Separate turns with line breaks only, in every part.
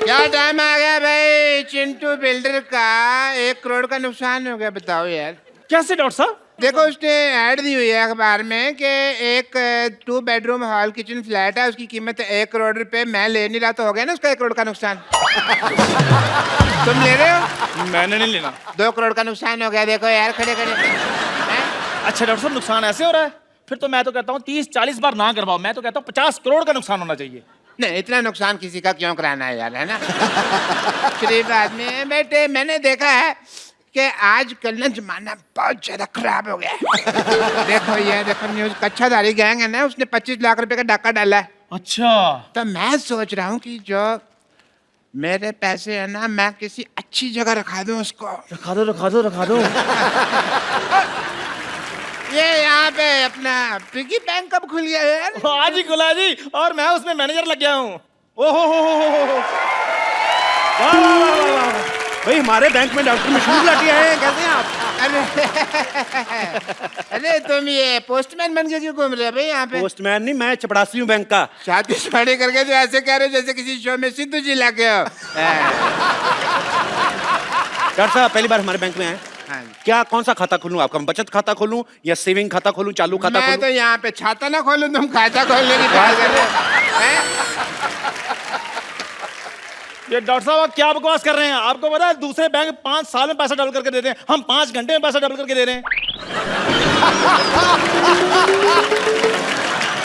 क्या टाइम आ गया भाई चिंटू बिल्डर का 1 करोड़ का नुकसान हो गया। बताओ यार
कैसे डॉक्टर साहब?
देखो उसने ऐड दी हुई है अखबार में कि एक 2 बेडरूम हॉल किचन फ्लैट है, उसकी कीमत 1 करोड़ रुपए। मैं ले नहीं रहा तो हो गया ना उसका 1 करोड़ का नुकसान। तुम ले रहे हो?
मैंने नहीं लेना।
2 करोड़ का नुकसान हो गया। देखो यार खड़े खड़े।
अच्छा डॉक्टर साहब नुकसान ऐसे हो रहा है? फिर तो मैं तो कहता हूँ 30-40 बार ना करवाओ। मैं तो कहता हूँ 50 करोड़ का नुकसान होना चाहिए।
नहीं इतना नुकसान किसी का क्यों कराना है यार, है ना। शरीफ आदमी है बेटे। मैंने देखा है कि आजकल ना जमाना बहुत ज्यादा खराब हो गया है। देखो ये देखो न्यूज कच्छाधारी गैंग है ना, उसने 25 लाख रुपए का डाका डाला है।
अच्छा
तो मैं सोच रहा हूँ कि जो मेरे पैसे है ना मैं किसी अच्छी जगह रखा दूं उसको।
रखा दो रखा दो रखा दो।
ये यहाँ पे अपना पिगी बैंक कब खुल गया यार?
आज ही खुला जी, और मैं उसमें मैनेजर लग गया हूँ। ओहो हो।
भाई हमारे बैंक में डॉक्टर मशहूर लाठी आए हैं, कैसे हैं आप?
अरे तुम ये पोस्टमैन बन के क्यों घूम रहे हो भाई यहाँ पे?
पोस्टमैन नहीं, मैं चपड़ासी हूँ बैंक का।
शादी शादी करके जो ऐसे कह रहे हो जैसे किसी शो में सिद्धू जी लगे हो।
डॉक्टर साहब पहली बार हमारे बैंक में आए,
हाँ।
क्या कौन सा खाता खोलूं आपका? बचत खाता खोलूं या सेविंग खाता खोलूं, चालू खाता
मैं
खोलूं?
तो यहाँ पे छाता ना खोलूं, तुम खाता खोलने की बात कर रहे हो हैं?
ये डॉक्टर साहब आप क्या बकवास कर रहे हैं? आपको पता है दूसरे बैंक 5 साल में पैसा डबल करके देते हैं, हम 5 घंटे में पैसा डबल करके दे रहे हैं।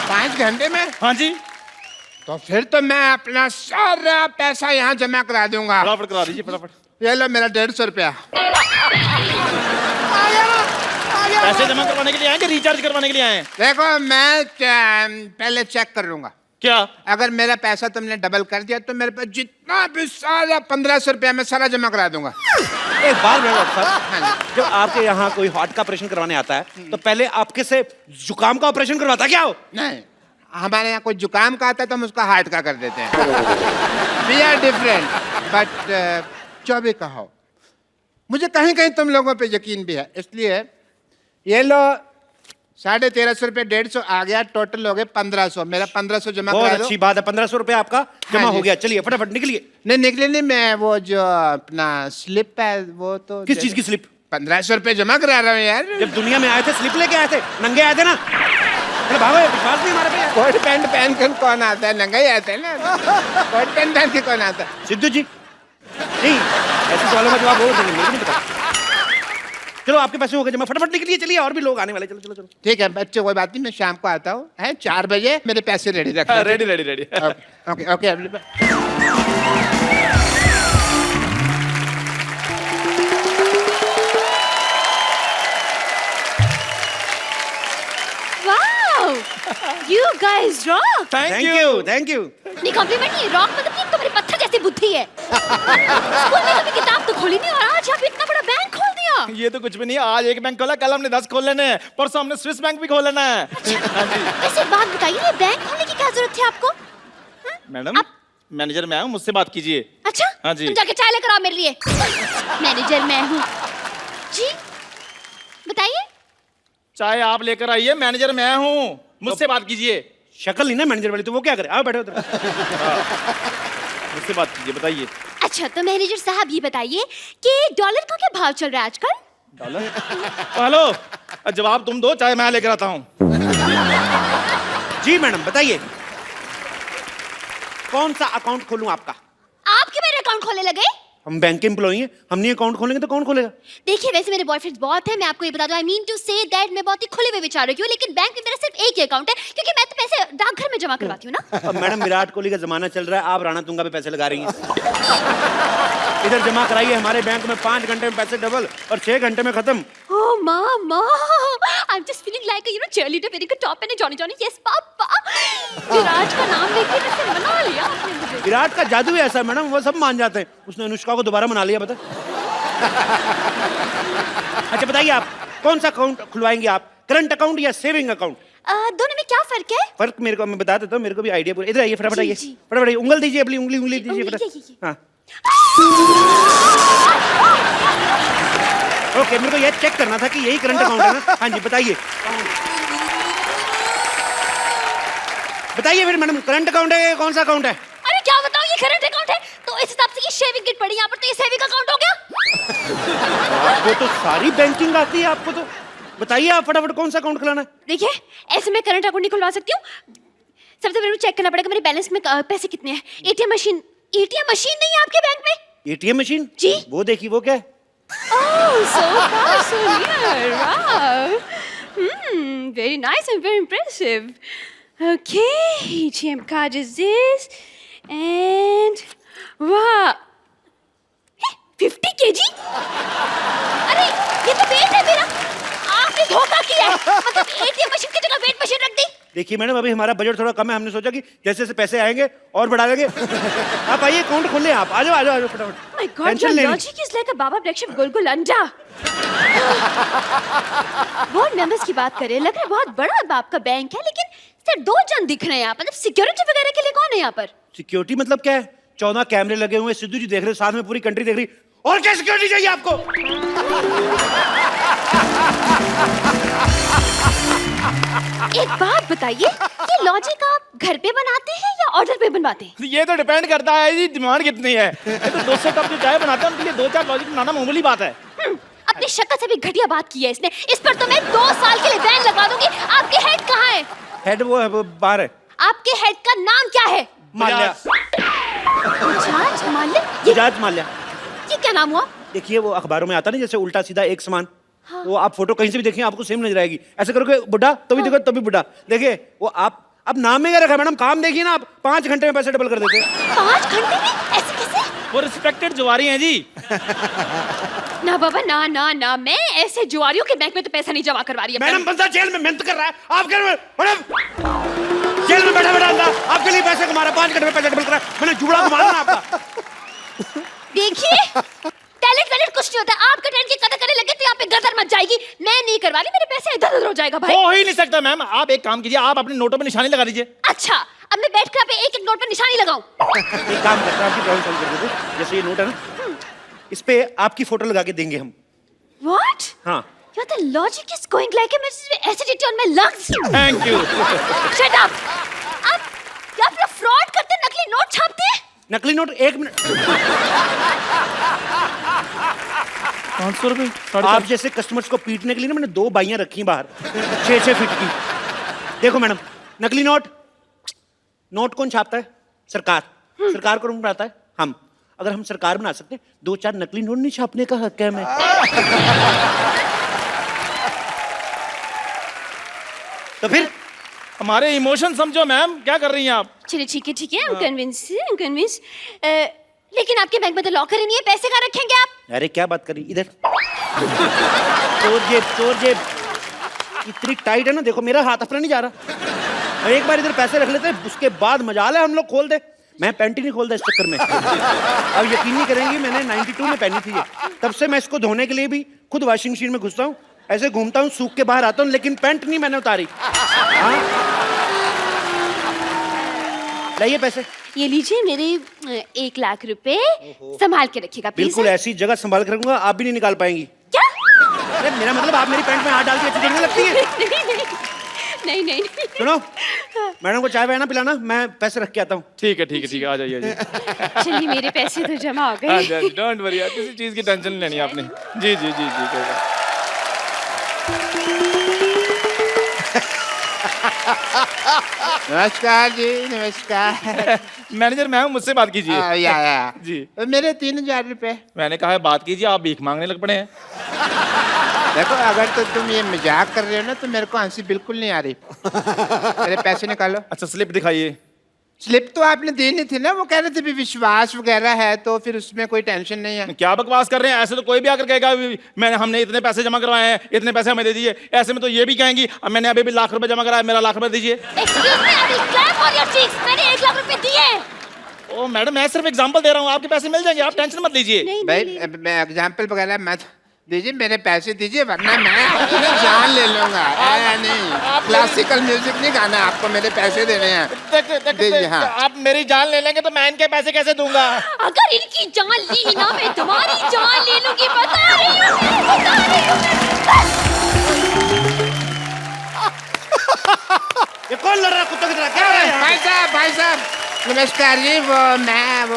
5 घंटे में?
हाँ जी।
तो फिर तो मैं अपना सारा पैसा यहाँ जमा करा दूंगा।
फटाफट करा दीजिए फटाफट।
ये लो मेरा 150 रुपया।
पैसे जमा करवाने के लिए आए कि रिचार्ज करवाने के लिए आए हैं?
देखो मैं पहले चेक कर लूंगा।
क्या?
अगर मेरा पैसा तुमने डबल कर दिया तो मेरे पास जितना भी सारा 1500 रुपया मैं सारा जमा करा दूंगा।
एक बार में डॉक्टर साहब, जब आपके यहाँ कोई हार्ट का ऑपरेशन करवाने आता है तो पहले आपके से जुकाम का ऑपरेशन करवाता क्या हो?
नहीं हमारे यहाँ कोई जुकाम का आता है तो हम उसका हार्ट का कर देते हैं। वी आर डिफरेंट बट जो भी कहो मुझे कहीं कहीं तुम लोगों पे यकीन भी है, इसलिए ये लो 1350 रुपये 150 आ गया, टोटल हो गए 1500। मेरा 1500 जमा
बहुत
करा दो।
अच्छी बात है, 1500 रुपये आपका जमा
जी।
हो गया। चलिए फटाफट निकलिए।
नहीं निकले नहीं, मैं वो जो अपना स्लिप है वो तो
किस चीज की स्लिप?
1500 रुपये जमा करा रहा हूँ यार।
जब दुनिया में आए थे स्लिप लेके आए थे, नंगे आए थे ना। अरे भागो, विश्वास नहीं हमारे पे।
कोट पैंट पहन कर कौन आता है? नंगा ही आता है ना। कोट पैंट पहन के कौन आता है?
सिद्धू जी नहीं, ऐसे सवालों का जवाब वो देंगे, मुझे नहीं पता। चलो आपके पैसे हो गए जमा, फटाफट निकलिए। चलिए और भी लोग आने वाले, चलो चलो चलो।
ठीक है बच्चों कोई बात नहीं, मैं शाम को आता हूँ है 4 बजे मेरे पैसे रेडी रखना।
Ready ready ready.
Okay okay.
Wow! You guys rock!
Thank you.
Thank you.
नहीं कॉम्प्लीमेंट नहीं, रॉक मतलब कि तुम्हारी पत्थर जैसी बुद्धि है। स्कूल में कभी किताब तो खोली नहीं और आज आप इतना बड़ा बैंक खोल दिया।
ये तो कुछ भी नहीं, आज एक बैंक खोला, कल हमने 10 खोल लेने हैं, परसों हमने स्विस बैंक भी खोल लेना है।
वैसे एक बात बताइए, ये बैंक खोलने की क्या जरूरत थी आपको?
मैडम मैनेजर मैं हूँ, मुझसे बात कीजिए।
अच्छा
हाँ जी।
तुम जाके चाय लेकर आओ मेरे लिए। मैनेजर मैं हूँ जी, बताइए।
चाहे आप लेकर आइए, मैनेजर मैं हूँ, मुझसे बात कीजिए।
शक्ल नहीं ना मैनेजर वाली, तो वो क्या करे? आओ बैठो उधर।
मुझसे बात कीजिए, बताइए।
अच्छा तो मैनेजर साहब ये बताइए कि डॉलर का क्या भाव चल रहा है आजकल?
डॉलर? हेलो, जवाब तुम दो, चाहे मैं लेकर आता हूँ।
जी मैडम बताइए, कौन सा अकाउंट खोलूं आपका?
आप क्यों मेरे अकाउंट खोलने लगे?
हम बैंक के एम्प्लॉई हैं, हम नहीं अकाउंट खोलेंगे तो कौन खोलेगा?
देखिए वैसे मेरे बॉयफ्रेंड्स बहुत है, मैं आपको ये बता दूं, I mean to say that मैं बहुत ही खुले हुए विचारों की हूँ, लेकिन बैंक में मेरा सिर्फ एक ही अकाउंट है क्योंकि मैं तो पैसे डाकघर में जमा करवाती हूँ ना।
अब मैडम विराट कोहली का जमाना चल रहा है, आप राणा तुंगा पे पैसे लगा रही हैं। इधर जमा कराइए, हमारे बैंक में 5 घंटे में पैसे डबल और 6 घंटे में खत्म।
Oh mama, I'm just feeling like a cheerleader wearing a top and a Johnny Johnny. Yes पापा। विराट का नाम लेके वैसे मना लिया आपने मुझे।
विराट का जादू ही ऐसा है मैडम, वो सब मान जाते हैं। उसने अनुष्का को दोबारा मना लिया, बता। अच्छा बताइए आप कौन सा अकाउंट खुलवाएंगे आप, करंट अकाउंट या सेविंग अकाउंट?
दोनों में क्या फर्क है?
फर्क मेरे को मैं बता देता हूँ, मेरे को भी आइडिया पूरा। इधर आइए फटाफट,
जी,
आइए
जी।
फटाफट आइए। उंगल दीजिए अपनी, उंगली दीजिए
उंगली,
फटाफट।
ये।
हाँ ओके, मेरे को ये चेक करना था कि यही करंट अकाउंट है ना। हाँ जी बताइए, बताइए फिर मैडम, करंट अकाउंट है कौन सा अकाउंट है?
अरे मैं क्या बताऊं, ये करंट अकाउंट है तो इस हिसाब से ये शेविंग किट पड़ी यहाँ पर, तो ये सेविंग अकाउंट हो गया।
आपको तो सारी बैंकिंग आती है, आपको तो बताइए आप फटाफट कौन सा अकाउंट खुलाना है।
देखिए, ऐसे मैं करंट अकाउंट नहीं खुलवा सकती हूँ। सबसे पहले चेक करना पड़ेगा मेरे बैलेंस में पैसे कितने हैं। एटीएम मशीन नहीं है आपके बैंक में?
एटीएम मशीन
जी।
वो देखिए, वो क्या है?
Oh, so far, so near. Wow. Very nice and very impressive. Okay, ATM card is this. And wow. 50 kg? अरे, ये तो वेट है मेरा। आपने धोखा किया है। मतलब ATM मशीन की जगह वेट मशीन रख दी।
देखिए मैडम, अभी हमारा बजट थोड़ा कम है, हमने सोचा कि जैसे जैसे पैसे आएंगे और बढ़ा देंगे। आप आइए, अकाउंट खोल लें आप। आ जाओ आ जाओ फटाफट।
My God, your logic is like a Baba breakfast गुलगुल अंडा। बोर्ड मेंबर्स की बात करें, लग रहा है बहुत बड़ा आपका बैंक है, लेकिन सिर्फ 2 जन दिख रहे हैं यहाँ पर। मतलब सिक्योरिटी वगैरह के लिए कौन है यहाँ पर?
सिक्योरिटी मतलब क्या है? 14 कैमरे लगे हुए, सिद्धू जी देख रहे, साथ में पूरी कंट्री देख रही। और क्या सिक्योरिटी चाहिए आपको?
एक बात बताइए, ये लॉजिक आप घर पे बनाते हैं या ऑर्डर पे बनवाते हैं?
ये तो डिपेंड करता है जी डिमांड कितनी है। ये तो 200 कप जो चाय बनाते हैं उनके लिए 2-4 लॉजिक बनाना मामूली बात है।
अपनी शक्ल से भी घटिया बात की है इसने। इस पर तो मैं 2 साल के लिए बैन लगा दूंगी। आपके हेड कहाँ है?
हेड वो है, वो बाहर है।
आपके हेड का नाम क्या है?
माल्या।
बजाज माल्या?
बजाज माल्या।
ये क्या नाम हुआ?
देखिए वो अखबारों में आता नहीं, जैसे उल्टा सीधा एक समान। हाँ। वो आप फोटो कहीं से भी देखिए आपको सेम नजर आएगी। ऐसे करोगे बुढ़ा तो भी देखो तभी बुढ़ा। देखिए वो आप अब नाम में क्या रखा है मैडम? काम देखिए ना आप, 5 घंटे में पैसे डबल कर देते हैं।
5 घंटे में? ऐसे कैसे?
वो रिस्पेक्टेड जुआरी हैं जी।
ना बाबा ना ना ना, मैं ऐसे जुआरियों के बैंक में तो पैसा नहीं जमा करवा रही है।
मैडम बंदा जेल में मेहनत कर रहा है, आप कह रहे हो मैडम जेल में बैठा बैठा अंदर आपके लिए पैसे कमा रहा है, 5 घंटे में पैसे डबल कर रहा है। मैंने जुड़ा घुमा ना आपका।
देखिए, टैलेंट कुछ नहीं होता। आपका टैलेंट की कदर करने लगे तो यहाँ पे गदर मच जाएगी। मैं नहीं करवा रही, मेरे पैसे इधर उधर हो जाएगा भाई।
हो ही नहीं सकता मैम। आप एक काम कीजिए, आप अपने नोटों पे निशानी लगा दीजिए।
अच्छा, अब मैं बैठ कर आप एक एक नोट पर निशानी लगाऊं?
एक काम करता है, आपकी प्रॉब्लम सॉल्व कर देते। जैसे ये नोट है ना, इस पे आपकी फोटो लगा के देंगे हम।
What?
हाँ।
Your the logic is going like a acidity on my lungs.
Thank you.
Shut up. आप लोग फ्रॉड करते, नकली नोट छापते हैं?
नकली नोट 1 मिनट।
500 रुपए।
आप जैसे कस्टमर्स को पीटने के लिए ना मैंने 2 बाइयां रखी हैं बाहर, 6-6 फीट की। देखो मैडम, नकली नोट कौन छापता है? सरकार। सरकार कौन बनाता है? हम। अगर हम सरकार बना सकते 2-4 नकली नोट नहीं छापने का हक है हमें। तो फिर
हमारे इमोशन समझो मैम, क्या कर रही हैं आप?
चलिए ठीक है, I'm convinced. लेकिन आपके बैंक में तो लॉकर ही नहीं है, पैसे कहाँ रखेंगे आप?
अरे क्या बात कर रही, इधर। चोर जेब इतनी टाइट है ना, देखो मेरा हाथ अपना नहीं जा रहा। और एक बार इधर पैसे रख लेते हैं, उसके बाद मजाल है हम लोग खोल दे। मैं पैंट ही नहीं खोलता इस चक्कर में। अब यकीन नहीं करेंगी, मैंने 92 में पहनी थी ये। तब से मैं इसको धोने के लिए भी खुद वॉशिंग मशीन में घुसता हूँ, ऐसे घूमता हूँ, सूख के बाहर आता हूँ, लेकिन पैंट नहीं मैंने उतारी। हाँ? लाइए पैसे।
ये लीजिए मेरे 1 लाख रुपए, संभाल के रखिएगा प्लीज।
बिल्कुल ऐसी जगह संभाल कर रखूंगा, आप भी नहीं निकाल पाएंगी।
क्या?
अरे मेरा मतलब आप मेरी पैंट में हाथ डाल के अच्छी देखने लगती है।
नहीं।
सुनो, मैडम को चाय वाय ना पिलाना, मैं पैसे रख के आता हूँ।
ठीक है, आ जाइए।
चलिए, मेरे पैसे तो जमा हो गए।
डोंट वरी, किसी चीज की टेंशन नहीं लेनी आपने। जी।
नमस्कार जी, नमस्कार।
मैनेजर मैम मुझसे बात कीजिए।
या
जी।
मेरे 3000 रुपए।
मैंने कहा है बात कीजिए, आप भीख मांगने लग पड़े हैं।
देखो, अगर तो तुम ये मजाक कर रहे हो ना तो मेरे को हंसी बिल्कुल नहीं आ रही। मेरे पैसे निकालो।
अच्छा स्लिप दिखाइए।
स्लिप तो आपने देनी थी ना, वो कह रहे थे भी विश्वास वगैरह है तो फिर उसमें कोई टेंशन नहीं है।
क्या बकवास कर रहे हैं? ऐसे तो कोई भी आकर कहेगा हमने इतने पैसे जमा करवाए हैं, इतने पैसे हमें दे दीजिए। ऐसे में तो ये भी कहेंगी मैंने अभी भी लाख रुपए जमा कराया, मेरा लाख रुपए दीजिए।
Excuse me, I will clap on your cheeks. मैंने 1 लाख रुपए दिए।
ओ मैडम, मैं सिर्फ एग्जांपल दे रहा हूँ, आपके पैसे मिल जाएंगे, आप टेंशन मत लीजिए।
नहीं,
भाई मैं एग्जाम्पल वगैरह मत दीजिए, मेरे पैसे दीजिए वरना मैं अपनी जान ले लूंगा। नहीं, क्लासिकल म्यूजिक नहीं गाना आपको, मेरे पैसे देने हैं। दीजिए। हाँ,
आप मेरी जान ले लेंगे तो मैं इनके पैसे कैसे दूंगा?
अगर इनकी जान ली ना, मैं तुम्हारी जान ले लूंगी। बता रही हूँ।
ये कौन लड़ रहा है कुत्तों की तरह? क्या हो रहा है यहाँ पे?
भाई साहब नमस्कार जी। वो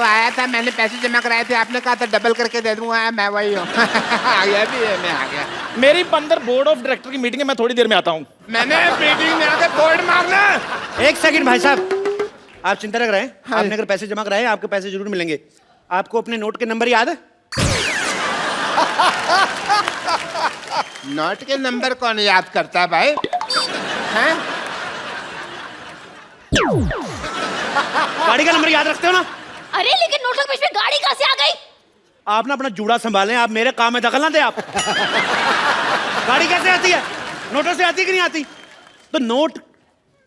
आया था, मैंने पैसे जमा कराए थे, आपने कहा था डबल करके दे दूंगा, मैं वही हूँ। आ गया भी है, मैं आ गया।
मेरी अंदर बोर्ड ऑफ डायरेक्टर की मीटिंग है, मैं थोड़ी देर में आता हूँ।
मैंने मीटिंग में आके बोर्ड मारना।
एक सेकंड भाई साहब, आप चिंता न कराएं।
हाँ।
आपने अगर पैसे जमा कराए हैं, आपके पैसे जरूर मिलेंगे। आपको अपने नोट के नंबर याद है?
नोट के नंबर कौन याद करता है भाई? हैं?
गाड़ी का नंबर याद रखते हो ना?
अरे लेकिन नोटों के बीच में गाड़ी कहाँ से आ गई?
आप ना अपना जूड़ा संभालें, आप मेरे काम में दखल ना दे आप। गाड़ी कैसे आती है? नोटों से आती है कि नहीं आती? तो नोट,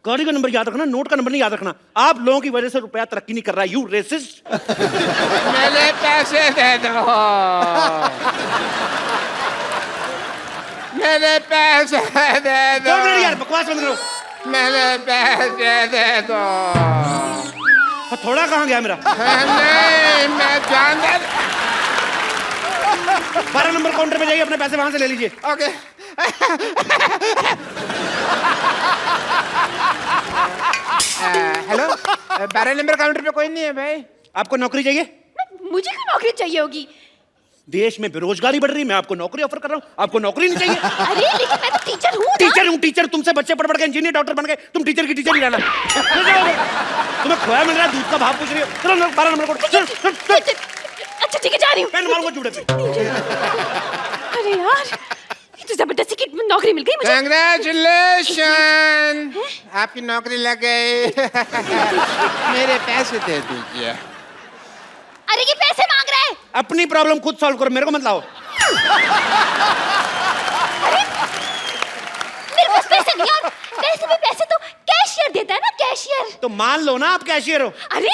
गाड़ी का नंबर याद रखना, नोट का नंबर नहीं याद रखना। आप लोगों की वजह से रुपया तरक्की नहीं कर रहा है, यू रेसिस्ट।
मेरे पैसे दे दो, मेरे पैसे दे दो।
2 मिनट यार, बकवास बंद करो।
मेरे पैसे दे दो।
थोड़ा कहाँ गया मेरा?
नहीं, मैं जान दे।
12 नंबर काउंटर पे जाइए, अपने पैसे वहां से ले लीजिए।
ओके। हेलो, 12 नंबर काउंटर पे कोई नहीं है भाई।
आपको नौकरी चाहिए?
मुझे क्यों नौकरी चाहिए होगी?
देश में बेरोजगारी बढ़ रही है, मैं आपको नौकरी ऑफर कर रहा हूँ, आपको नौकरी नहीं चाहिए?
अरे लेकिन मैं तो टीचर हूँ ना।
टीचर हूँ, टीचर। तुमसे बच्चे पढ़ पढ़ के इंजीनियर डॉक्टर बन गए, तुम टीचर की टीचर ही रहना। तुम्हें खोया मिल रहा है, दूध का भाव पूछ रही हो। चलो 12 नंबर को।
अच्छा ठीक है, जा रही हूँ।
पेन मारूंगा जूड़े पे।
अरे यार, ये तो जबरदस्ती की नौकरी मिल गई मुझे।
कंग्रेचुलेशन, आपकी नौकरी लग गई। मेरे पैसे दे दीजिए।
अरे ये पैसे मांग रहा है।
अपनी प्रॉब्लम खुद सॉल्व करो, मेरे को मत लाओ।
मेरे पास पैसे नहीं यार। वैसे भी पैसे तो कैशियर देता है ना, कैशियर।
तो मान लो ना आप कैशियर हो।
अरे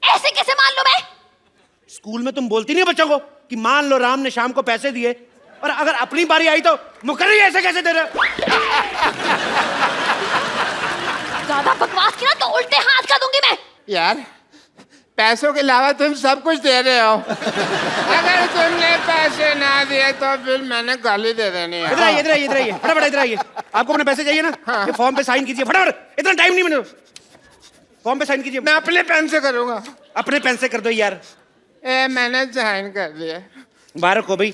ऐसे कैसे मान लो मैं?
स्कूल में तुम बोलती नहीं बच्चों को कि मान लो राम ने शाम को पैसे दिए, और अगर अपनी बारी आई तो मुकर्री ऐसे कैसे दे रहे हो?
ज्यादा बकवास की ना तो उल्टे हाथ का दूंगी मैं।
यार पैसों के अलावा तुम सब कुछ दे रहे हो। अगर तुमने पैसे ना दिए तो फिर मैंने गाली दे देनी है।
इधर आइए, इधर आइए, इधर आइए, फटाफट इधर आइए। आपको अपने पैसे चाहिए ना?
हाँ।
ये फॉर्म पे साइन कीजिए फटाफट, इतना टाइम नहीं मैंने। फॉर्म पे साइन कीजिए।
मैं अपने पेन से करूंगा।
अपने पेन से कर दो यार।
मैंने साइन कर दिया।
मुबारक हो भाई,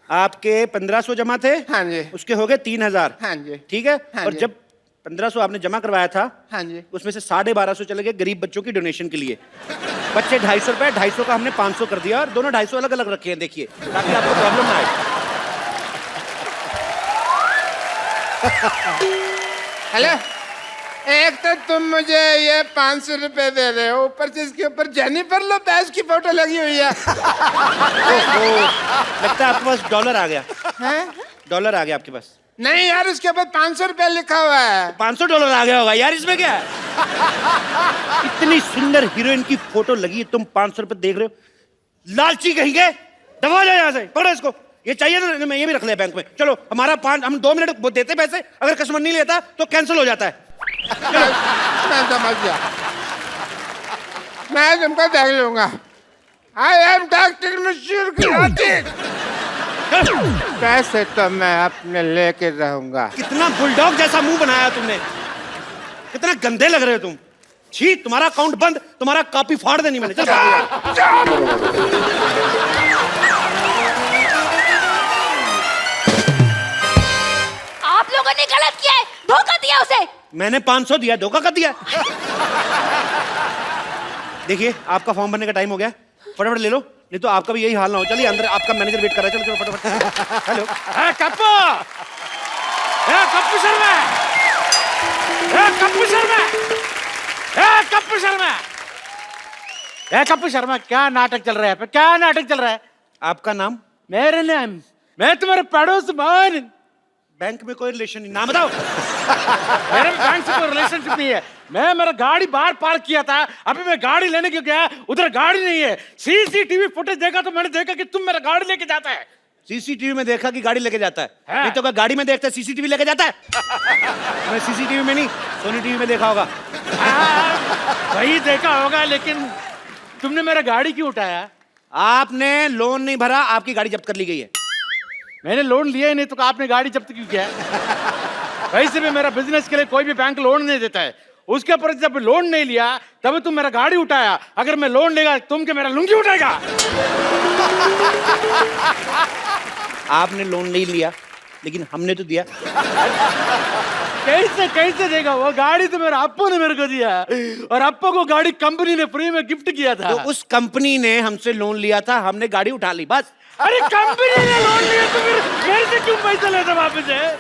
आपके 1500 जमा थे।
हाँ जी।
उसके हो गए 3000।
हाँ जी।
ठीक है।
हाँ
और
जी।
जब 1500 आपने जमा करवाया था,
हाँ जी।
उसमें से 1250 चले गए गरीब बच्चों की डोनेशन के लिए। बच्चे 250 रुपए, 250 का हमने 500 कर दिया, और दोनों 250 अलग अलग रखे हैं, देखिए, ताकि आपको प्रॉब्लम ना आए।
हेलो, एक तो तुम मुझे ये 500 रुपए दे रहे हो, ऊपर से इसके ऊपर जेनिफर लोपेज की फोटो लगी हुई है।
लगता है आपके पास डॉलर आ गया।
हैं?
डॉलर आ गया आपके पास?
नहीं यार, उसके ऊपर 500 रुपए लिखा हुआ है।
500 डॉलर आ गया होगा यार, इसमें क्या है? इतनी सुंदर हीरोइन की फोटो लगी है, तुम 500 रुपए देख रहे हो? लालची कहेंगे, दबा जाओ यहाँ से, पकड़ो इसको। ये चाहिए ना, मैं ये भी रख लिया बैंक में। चलो, हमारा हम 2 मिनट देते पैसे, अगर कस्टमर नहीं लेता तो कैंसिल हो जाता है।
मैं समझ गया, मैं तुमको देख लूंगा। आई एम डॉक्टर मशहूर पैसे तो मैं अपने लेके रहूंगा।
कितना बुलडॉग जैसा मुंह बनाया तुमने, कितना गंदे लग रहे हो तुम। छी, तुम्हारा अकाउंट बंद, तुम्हारा कॉपी फाड़ देनी मैंने। चल
आप लोगों ने गलत किया है, धोखा दिया उसे।
मैंने 500 दिया, धोखा कर दिया। देखिए, आपका फॉर्म भरने का टाइम हो गया, फटाफट ले लो, नहीं तो आपका भी यही हाल ना हो। चलिए अंदर, आपका मैनेजर वेट कर रहा है। चलो चलो फटाफट। हेलो,
कप्पू, कप्पू शर्मा, कप्पू शर्मा, कप्पू शर्मा, कप्पू शर्मा, क्या नाटक चल रहा है? क्या नाटक चल रहा है?
आपका नाम?
मेरे नाम, मैं तुम्हारे पड़ोस मान।
बैंक में कोई रिलेशन नहीं, नाम बताओ।
मेरे बैंक से कोई रिलेशनशिप नहीं है। मैं मेरा गाड़ी बाहर पार्क किया था, अभी मैं गाड़ी लेने क्यों गया, उधर गाड़ी नहीं है। सीसीटीवी फुटेज देखा तो मैंने देखा कि तुम मेरा गाड़ी लेके जाता है।
सीसीटीवी में देखा कि गाड़ी लेके जाता है?
हाँ।
नहीं तो क्या गाड़ी में देखता है सीसीटीवी लेके जाता है? मैं सीसीटीवी में नहीं, सोनी टीवी में देखा होगा।
वही देखा होगा, लेकिन तुमने मेरा गाड़ी क्यों उठाया?
आपने लोन नहीं भरा, आपकी गाड़ी जब्त कर ली गई है।
मैंने लोन लिया ही नहीं तो आपने गाड़ी जब्त क्यों किया? वैसे भी मेरा बिजनेस के लिए कोई भी बैंक लोन नहीं देता है। उसके ऊपर जब लोन नहीं लिया तभी तुम मेरा गाड़ी उठाया। अगर मैं लोन लेगा तुम क्या मेरा लुंगी उठाएगा?
आपने लोन नहीं लिया, लेकिन हमने तो दिया।
कैसे कैसे देगा? वो गाड़ी तो मेरा अप्पू ने मेरे को दिया, और अप्पू को गाड़ी कंपनी ने फ्री में गिफ्ट किया था।
तो उस कंपनी ने हमसे लोन लिया था, हमने गाड़ी उठा ली, बस।
अरे कंपनी ने लोन लिया तो फिर मेरे से क्यों पैसा लेते वापस है?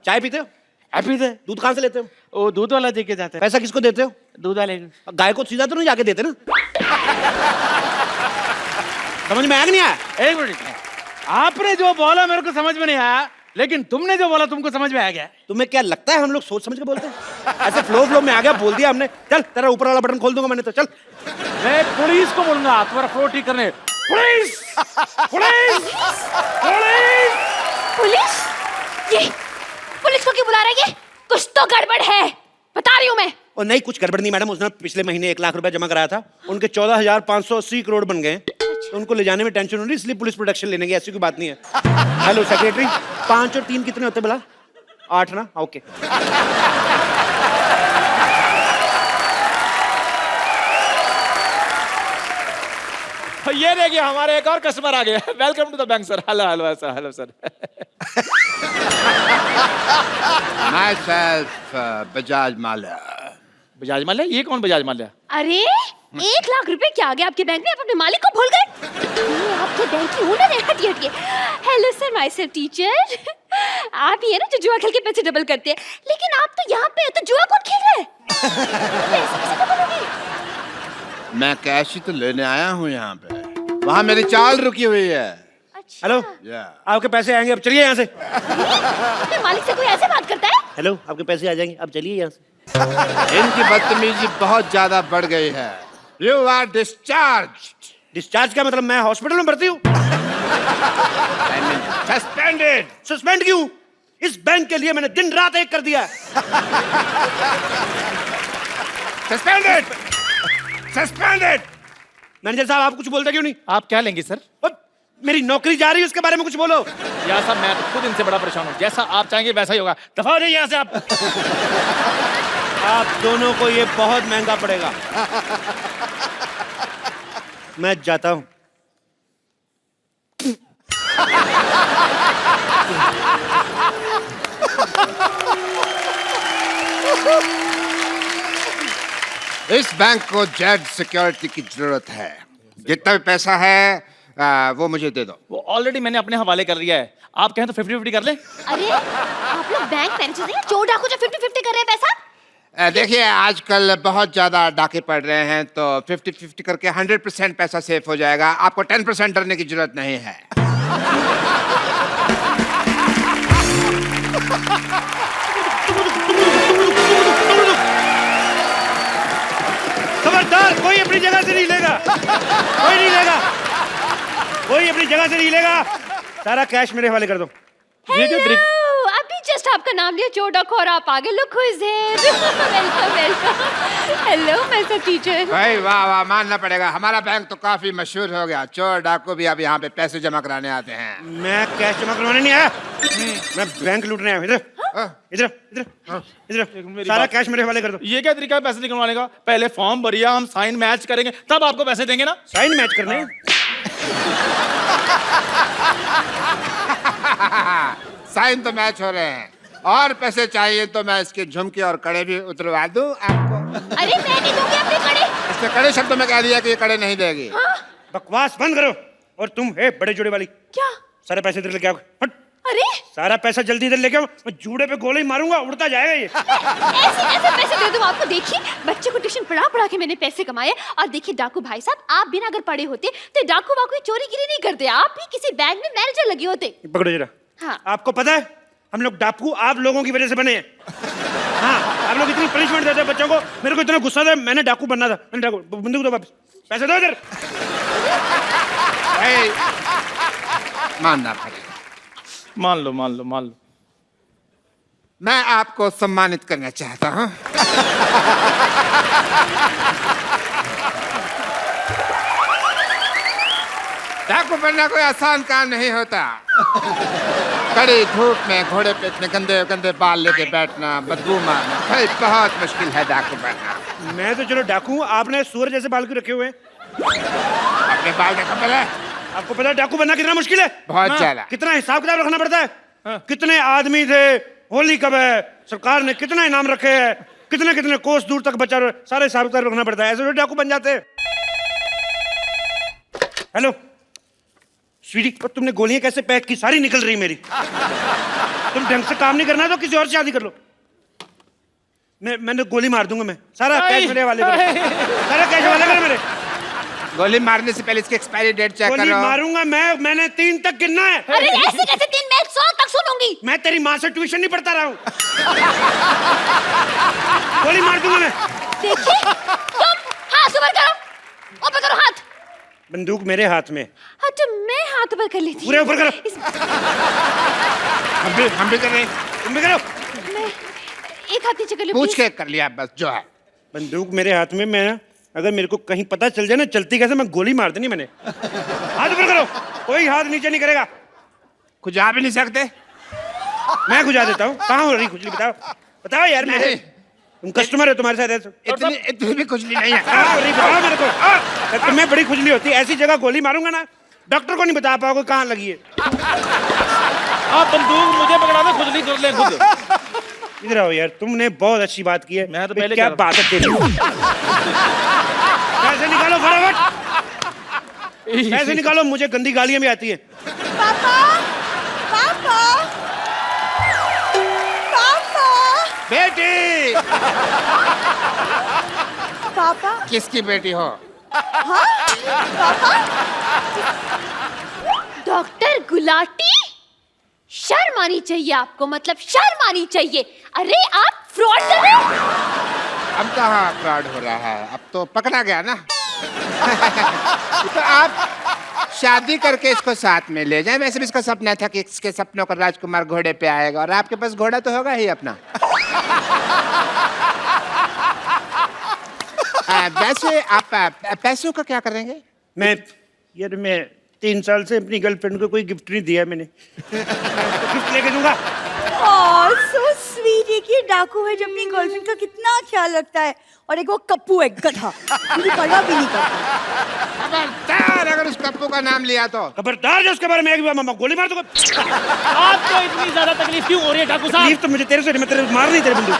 चाय पीते हो?
हैप्पी थे।
दूध कहाँ से लेते हो?
वो दूध वाला दे के जाते हैं।
पैसा किसको देते हो?
दूध वाले।
गाय को सीधा तो नहीं जाके देते ना? समझ में आया कि नहीं आया?
एक मिनट, आपने जो बोला मेरे को समझ में नहीं आया, लेकिन तुमने जो बोला तुमको समझ में आ गया।
तुम्हें क्या लगता है हम लोग सोच समझ के बोलते हैं? ऐसे फ्लो में आ गया, बोल दिया हमने। चल तेरा ऊपर वाला बटन खोल दूंगा मैंने, तो चल।
मैं पुलिस को बोलूंगा तुम्हारा फ्लो ठीक करने। पुलिस! पुलिस! पुलिस!
पुलिस? ये पुलिस को क्यों बुला रहे हैं? कुछ तो गड़बड़ है, बता रही हूँ मैं।
और नहीं, कुछ गड़बड़ नहीं मैडम। उसने पिछले महीने 1 लाख रुपया जमा कराया था, उनके 14,580 करोड़ बन गए। तो उनको ले जाने में टेंशन हो रही, इसलिए पुलिस प्रोटेक्शन लेने की। ऐसी कोई बात नहीं है। हेलो सेक्रेटरी, 5 और 3 कितने होते भला? 8 ना? ओके।
ये देखिए हमारे एक और कस्टमर आ गए। Welcome to the bank sir. Hello hello sir. Hello sir.
Myself, Bajaj Mallya.
Bajaj Mallya? ये कौन बजाज माल्या?
अरे 1 लाख रुपए क्या आ गया आपके बैंक में? आप अपने मालिक को भूल गए? ये आपके बैंक की ओनर है। हटिए। Hello sir, myself teacher. आप ही है ना जो जुआ खेल के पैसे डबल करते हैं, लेकिन आप तो यहाँ पे हो, तो जुआ कौन खेल रहा है? पैसे कैसे डबल होंगे?
मैं कैश ही तो लेने आया हूँ यहाँ पे। वहाँ मेरी चाल रुकी हुई है।
अच्छा।
Hello,
Yeah.
आपके पैसे आएंगे, अब चलिए यहाँ से।
अपने मालिक से कोई ऐसे बात करता है?
हेलो, आपके पैसे आ जाएंगे, अब चलिए यहाँ से।
इनकी बदतमीजी बहुत ज्यादा बढ़ गई है। You are discharge.
डिस्चार्ज का मतलब मैं हॉस्पिटल में भर्ती हूँ?
सस्पेंडेड।
सस्पेंड क्यों? इस बैंक के लिए मैंने दिन रात एक कर दिया।
सस्पेंडेड। सस्पेंडेड।
मैनेजर साहब, आप कुछ बोलते क्यों नहीं?
आप क्या लेंगे सर?
अब मेरी नौकरी जा रही है, उसके बारे में कुछ बोलो।
यार साहब मैं तो खुद इनसे बड़ा परेशान हूँ। जैसा आप चाहेंगे वैसा ही होगा। दफा हो जाइए यहाँ से आप।
आप दोनों को ये बहुत महंगा पड़ेगा। मैं जाता हूँ।
इस बैंक को जेड सिक्योरिटी की जरूरत है। जितना भी पैसा है वो मुझे दे दो।
वो ऑलरेडी मैंने अपने हवाले कर लिया है। आप कहें तो 50-50 कर लें?
अरे आप लोग बैंक मैनेजर हैं, चोर डाकू जो 50-50 कर रहे हैं पैसा?
देखिए आजकल बहुत ज्यादा डाके पड़ रहे हैं, तो 50-50 करके 100% पैसा सेफ हो जाएगा। आपको 10% डरने की जरूरत नहीं है।
खबरदार, कोई अपनी जगह से नहीं लेगा। कोई नहीं लेगा। कोई अपनी जगह से नहीं लेगा। सारा कैश मेरे हवाले कर दो।
हेलो, अभी जस्ट आपका नाम लिया चोर डाकू और आप आगे। Look who is here. Welcome welcome. Hello मैं सब टीचर।
भाई वाह वाह, मानना पड़ेगा। हमारा बैंक तो काफी मशहूर हो गया। चोर डाकू भी अब यहाँ पे पैसे जमा कराने आते हैं।
मैं कैश जमा करवाने नहीं आया, मैं बैंक लूटने आया हूँ। इधर इधर इधर इधर, सारा कैश मेरे हवाले कर दो।
ये क्या तरीका है पैसे निकलवाने का? पहले फॉर्म भरिए, हम साइन मैच करेंगे, तब आपको पैसे देंगे ना।
साइन मैच करने हैं?
साइन तो मैच हो रहे हैं, और पैसे चाहिए तो मैं इसके झुमके और कड़े भी उतरवा दूं आपको।
अरे मैं नहीं दूंगी अपने कड़े।
इसने कड़े शब्दों में कह दिया कि ये कड़े नहीं देगी।
बकवास बंद करो। और तुम है बड़े जोड़े वाली,
क्या?
सारे पैसे इधर लेके आओ। हट,
अरे
सारा पैसा जल्दी इधर लेके आओ। मैं जूड़े पे गोले ही मारूंगा, उड़ता जाएगा ये।
ऐसे कैसे पैसे दे दूं आपको? देखिए बच्चे को ट्यूशन पढ़ा पढ़ा के मैंने पैसे कमाए। और देखिए डाकू भाई साहब, आप बिना अगर पढ़े होते तो डाकू वाकू चोरी गिरी नहीं करते। आप भी किसी बैंक में मैनेजर लगे होते।
पकड़ो जरा।
हाँ।
आपको पता है हम लोग डाकू आप लोगों की वजह से बने हैं। हाँ, आप लोग इतनी पनिशमेंट देते हैं बच्चों को। मेरे को इतना गुस्सा था, मैंने डाकू बनना था। मैंने डाकू, बंदूक दो वापस, पैसे दो इधर।
मानना पड़ेगा।
मान लो मान लो मान लो।
मैं आपको सम्मानित करना चाहता हूं। डाकू बनना कोई आसान काम नहीं होता। कड़ी धूप में घोड़े पे इतने गंदे गंदे बाल लेके बैठना, बदबू मारना, भाई बहुत मुश्किल है डाकू बनना।
मैं तो चलो डाकू हूँ, आपने सूअर जैसे बाल क्यों रखे हुए हैं?
अपने बाल देखो पहले।
आपको पता है डाकू बनना कितना मुश्किल है?
बहुत ज्यादा।
कितना हिसाब किताब रखना पड़ता है? कितने आदमी थे, होली कब है, सरकार ने कितना इनाम रखे हैं, कितने कितने कोस दूर तक बचा, सारे हिसाब किताब रखना पड़ता है। ऐसे तो डाकू बन जाते हैं। हेलो स्वीटी, पर तुमने गोलियां कैसे पैक की? सारी निकल रही मेरी। तुम ढंग से काम नहीं करना तो किसी और से शादी कर लो। मैंने गोली मार दूंगा मैं। सारा कैश मेरे वाले करो, सारा कैश वाले करो मेरे।
गोली मारने से पहले इसकी एक्सपायरी डेट चेक
गोली
करो।
मारूंगा मैंने 3 तक गिनना है।
अरे ऐसे कैसे 3? मैं 100 तक सुनूंगी।
मैं तेरी माँ से ट्यूशन नहीं पढ़ता रहा हूँ। गोली मार दूंगा मैं।
देखिए तुम हाथ ऊपर करो, ऊपर करो हाथ।
बंदूक मेरे हाथ में।
हाँ तो मैं हाथ ऊपर कर लेती।
पूरे ऊपर करो।
हम भी कर रहे हैं।
तुम भी करो।
मैं एक हाथ नीचे कर लूं
पूछ
प्लीज?
के कर लिया बस जो है।
बंदूक मेरे हाथ में। मैं अगर मेरे को कहीं पता चल जाए ना चलती कैसे, मैं गोली मार देनी मैंने। हाथ ऊपर करो, कोई हाथ नीचे नहीं करेगा।
खुजा भी नहीं सकते।
मैं खुजा देता हूँ। कहाँ हो रही खुजली? बताओ बताओ यार। मैं
नहीं।
तुम कस्टमर हो, तुम्हारे साथ ऐसा
इतनी भी खुजली नहीं है।
कहाँ हो रही? बताओ मेरे को। तुम्हें बड़ी खुजली होती है, ऐसी जगह गोली मारूंगा ना डॉक्टर को नहीं बता पाओगे कहाँ लगी है।
आप बंदूक मुझे पकड़ा दो, खुजली कर ले खुद।
इधर आओ यार, तुमने बहुत अच्छी बात की है।
मैं तो पहले
क्या
कह रहा
बात है तेरी। पैसे निकालो फटाफट, पैसे निकालो। मुझे गंदी गालियां भी आती है।
पापा पापा पापा
बेटी
पापा
किसकी बेटी हो?
डॉक्टर गुलाटी, शर्म आनी चाहिए आपको, मतलब शर्म आनी चाहिए। अरे आप फ्रॉड कर रहे हो।
अब कहाँ फ्रॉड हो रहा है, अब तो पकड़ा गया ना। तो आप शादी करके इसको साथ में ले जाएं। वैसे भी इसका सपना था कि इसके सपनों का राजकुमार घोड़े पे आएगा, और आपके पास घोड़ा तो होगा ही अपना। वैसे आप पैसों का क्या करेंगे?
मैं 3 साल से अपनी गर्लफ्रेंड को कोई गिफ्ट नहीं दिया मैंने। गिफ्ट लेके दूंगा।
So sweet. एक ये डाकू है जो अपनी गर्लफ्रेंड का कितना ख्याल रखता है, और एक वो कप्पू है गधा, मुझे परवाह भी नहीं करता।
खबरदार अगर उस कप्पू का नाम लिया तो।
खबरदार जो उसके बारे में एक बार मामा गोली मार दूंगा।
आपको इतनी ज्यादा तकलीफ क्यों हो रही है डाकू साहब?
तकलीफ तो मुझे तेरे से, मैं तेरे मार नहीं तेरे बंदूक।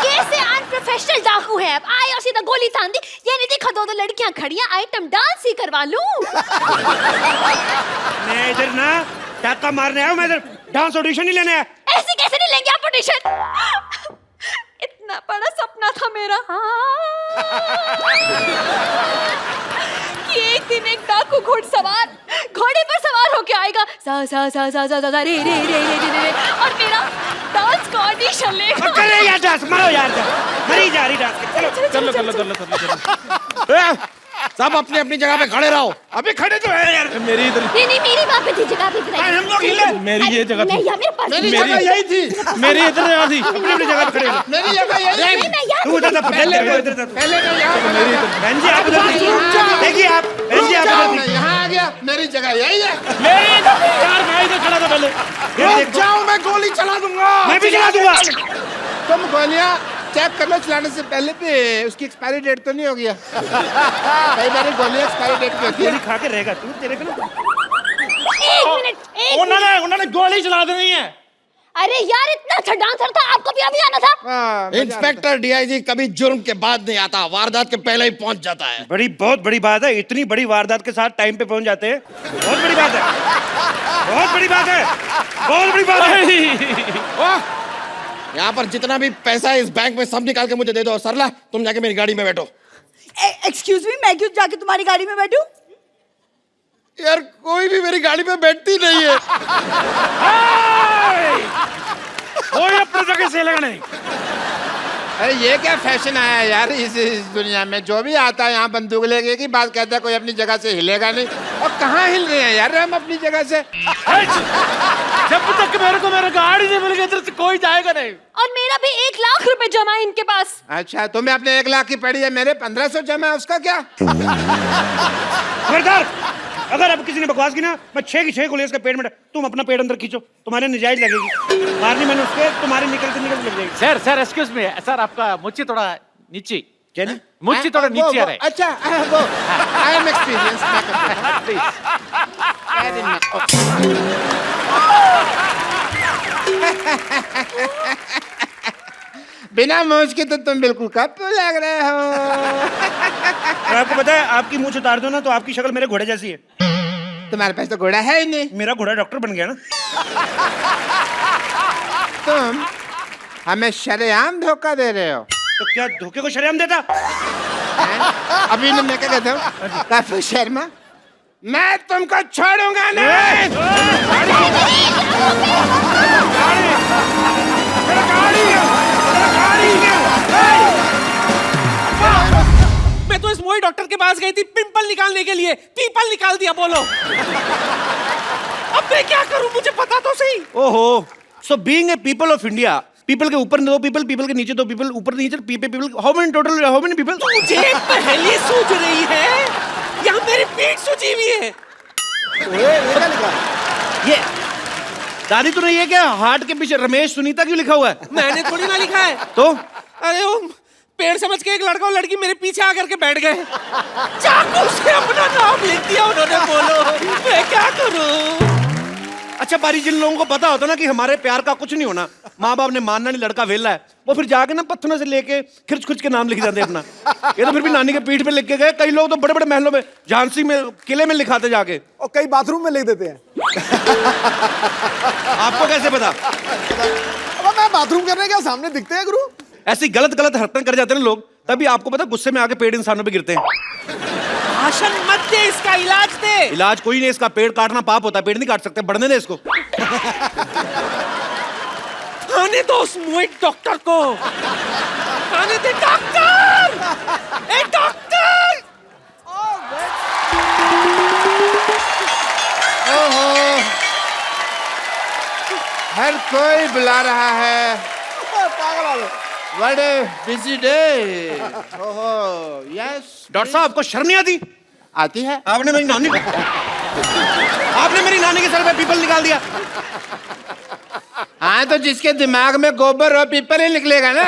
कैसे अनप्रोफेशनल डाकू है आप? आए और सीधा गोली तान दी। ये नहीं देखा दो लड़कियां खड़ी हैं, आइटम डांस ही करवा लूं।
मैं इधर ना डाका मारने आया हूं, मैं इधर डांस ऑडिशन नहीं लेने आया।
ऐसे कैसे नहीं लेंगे आप ऑडिशन? इतना बड़ा सपना था मेरा कि एक दिन एक डाकू घोड़सवार घोड़े पर सवार होके आएगा, सा सा सा सा सा सा रे रे रे रे रे, और मेरा डांस का ऑडिशन लेगा।
करे यार डांस, मारो यार डांस, मरी जा रही डांस। चलो
चलो सब अपनी अपनी जगह पे खड़े रहो।
अभी खड़े तो है यार।
मेरी इधर
नहीं नहीं, मेरी वहाँ पे थी जगह पे इधर आई।
हम लोग हिले।
मेरी ये जगह थी।
नहीं यार, मेरे पास
मेरी
थी।
जगह यही थी।
मेरी इधर जगह थी।
अपनी अपनी जगह पे खड़े हो।
मेरी जगह यही
नहीं,
थी।
मैं यार
तू उधर था,
पहले
इधर था।
पहले तो यहाँ
मेरी इधर।
बहन जी आप उधर थी। देखिए आप, बहन जी आप उधर थी।
यहाँ आ गया। मेरी जगह यही है।
मेरी इधर यार, मैं इधर खड़ा था पहले।
ये देखो,
जाओ, मैं गोली चला दूंगा।
मैं भी चला दूंगा।
तुम गोलियां चेक कर लो चलाने से पहले भी उसकी एक्सपायरी डेट तो नहीं हो गया? कई बार गोलियां एक्सपायरी डेट पे होती है।
गोली खा के रहेगा तू, तेरे को ना।
एक मिनट।
उन्होंने गोली चला देनी है।
अरे यार, इतना अच्छा डांसर था, आपको भी अभी आना था।
हाँ, मजा
इंस्पेक्टर डीआईजी कभी जुर्म के बाद नहीं आता, वारदात के पहले ही पहुंच जाता है।
बहुत बड़ी बात है। इतनी बड़ी वारदात के साथ टाइम पे पहुंच जाते हैं, बहुत बड़ी बात है। बहुत बड़ी बात है, बहुत बड़ी बात है।
यहाँ पर जितना भी पैसा है इस बैंक में सब निकाल के मुझे दे दो। और सरला तुम जाके मेरी गाड़ी में बैठो।
एक्सक्यूज मी, मैं क्यों जाके तुम्हारी गाड़ी में बैठूं?
यार कोई भी मेरी गाड़ी में बैठती नहीं है।
कोई अपनी जगह से लेगा नहीं।
अरे ये क्या फैशन आया है यार इस दुनिया में? जो भी आता है यहाँ बंदूक लेके की बात कहता है, कोई अपनी जगह से हिलेगा नहीं। और कहाँ हिल रहे हैं यार हम अपनी जगह से?
जब तक मेरे को मेरा गाड़ी नहीं मिलेगी इधर से कोई जाएगा नहीं।
और मेरा भी 1 लाख रुपए जमा है इनके पास।
अच्छा, तुम्हें अपने 1 लाख की पड़ी है, मेरे 1500 जमा है, उसका क्या?
खबरदार, अगर अब किसी ने बकवास की ना, मैं 6 की 6 गोली इसके पेट में तुम अपना पेट अंदर खींचो, तुम्हारे नजायज लगेगी। मारनी मैंने उसके, तुम्हारे निकलते निकलते लग जाएगी।
सर एक्सक्यूज मी सर, आपका मुच्ची थोड़ा नीचे,
क्या नहीं?
मुच्ची थोड़ा नीचे आ रहा है।
अच्छा वो आई एम एक्सपीरियंस बिना मूछ के तो तुम बिल्कुल कप्पू लग रहे हो।
और आपको पता है, आपकी मूंछ उतार दो ना तो आपकी शक्ल मेरे घोड़े जैसी है।
तुम्हारे पास तो घोड़ा है ही नहीं।
मेरा घोड़ा डॉक्टर बन गया ना।
तुम हमें शरेआम धोखा दे रहे हो।
तो क्या धोखे को शर्म देता?
अभी ना मैं क्या कहता हूँ, कप्पू शर्मा, मैं तुमको छोड़ूंगा नहीं।
मैं तो इस मोई डॉक्टर के पास गई थी पिंपल निकालने के लिए, पीपल निकाल दिया। बोलो अब मैं क्या करूं, मुझे पता तो सही।
ओहो, so being a people of India, people के ऊपर 2 पीपल, पीपल के नीचे 2 पीपल, ऊपर नीचे people, how many total, how many people?
मुझे पहले सूझ रही है, यहाँ मेरी पीठ सूझी हुई है।
ये दादी तूने ये क्या हार्ट के पीछे रमेश सुनीता क्यों लिखा हुआ है?
मैंने थोड़ी ना लिखा है।
तो
अरे वो पेड़ समझ के एक लड़का और लड़की मेरे पीछे आकर के बैठ गए, चाकू से अपना नाम लिख दिया उन्होंने। बोलो मैं क्या करूं?
अच्छा बारी, जिन लोगों को पता होता ना कि हमारे प्यार का कुछ नहीं होना, माँ बाप ने मानना नहीं, लड़का वेला है, वो फिर जाके ना पत्थरों से लेके खिर्च खुच के नाम लिख जाते अपना। ये तो फिर भी नानी के पीठ पे लिख के गए। कई लोग तो बड़े बड़े महलों में, झांसी में, किले में लिखाते जाके,
और कई बाथरूम में लिख देते हैं।
आपको कैसे पता?
अब मैं बाथरूम करने क्या सामने दिखते हैं गुरु?
ऐसी गलत गलत हरकतें कर जाते हैं ना लोग, तभी आपको पता गुस्से में आके पेड़ इंसानों पे गिरते हैं।
भाषण मत दे, इसका इलाज दे।
इलाज कोई नहीं, इसका पेड़ काटना पाप होता है, पेड़ नहीं काट सकते, बढ़ने दे इसको।
आने दो उस मोहित डॉक्टर को, आने दे। डॉक्टर, ए डॉक्टर।
ओहो, हर कोई बुला रहा है।
पागल आ गए।
What a busy day. ओहो, yes.
डॉक्टर साहब आपको शर्म नहीं आती?
आती है।
आपने मेरी नानी के सर पे पीपल निकाल दिया।
हाँ तो जिसके दिमाग में गोबर और पीपल ही निकलेगा ना।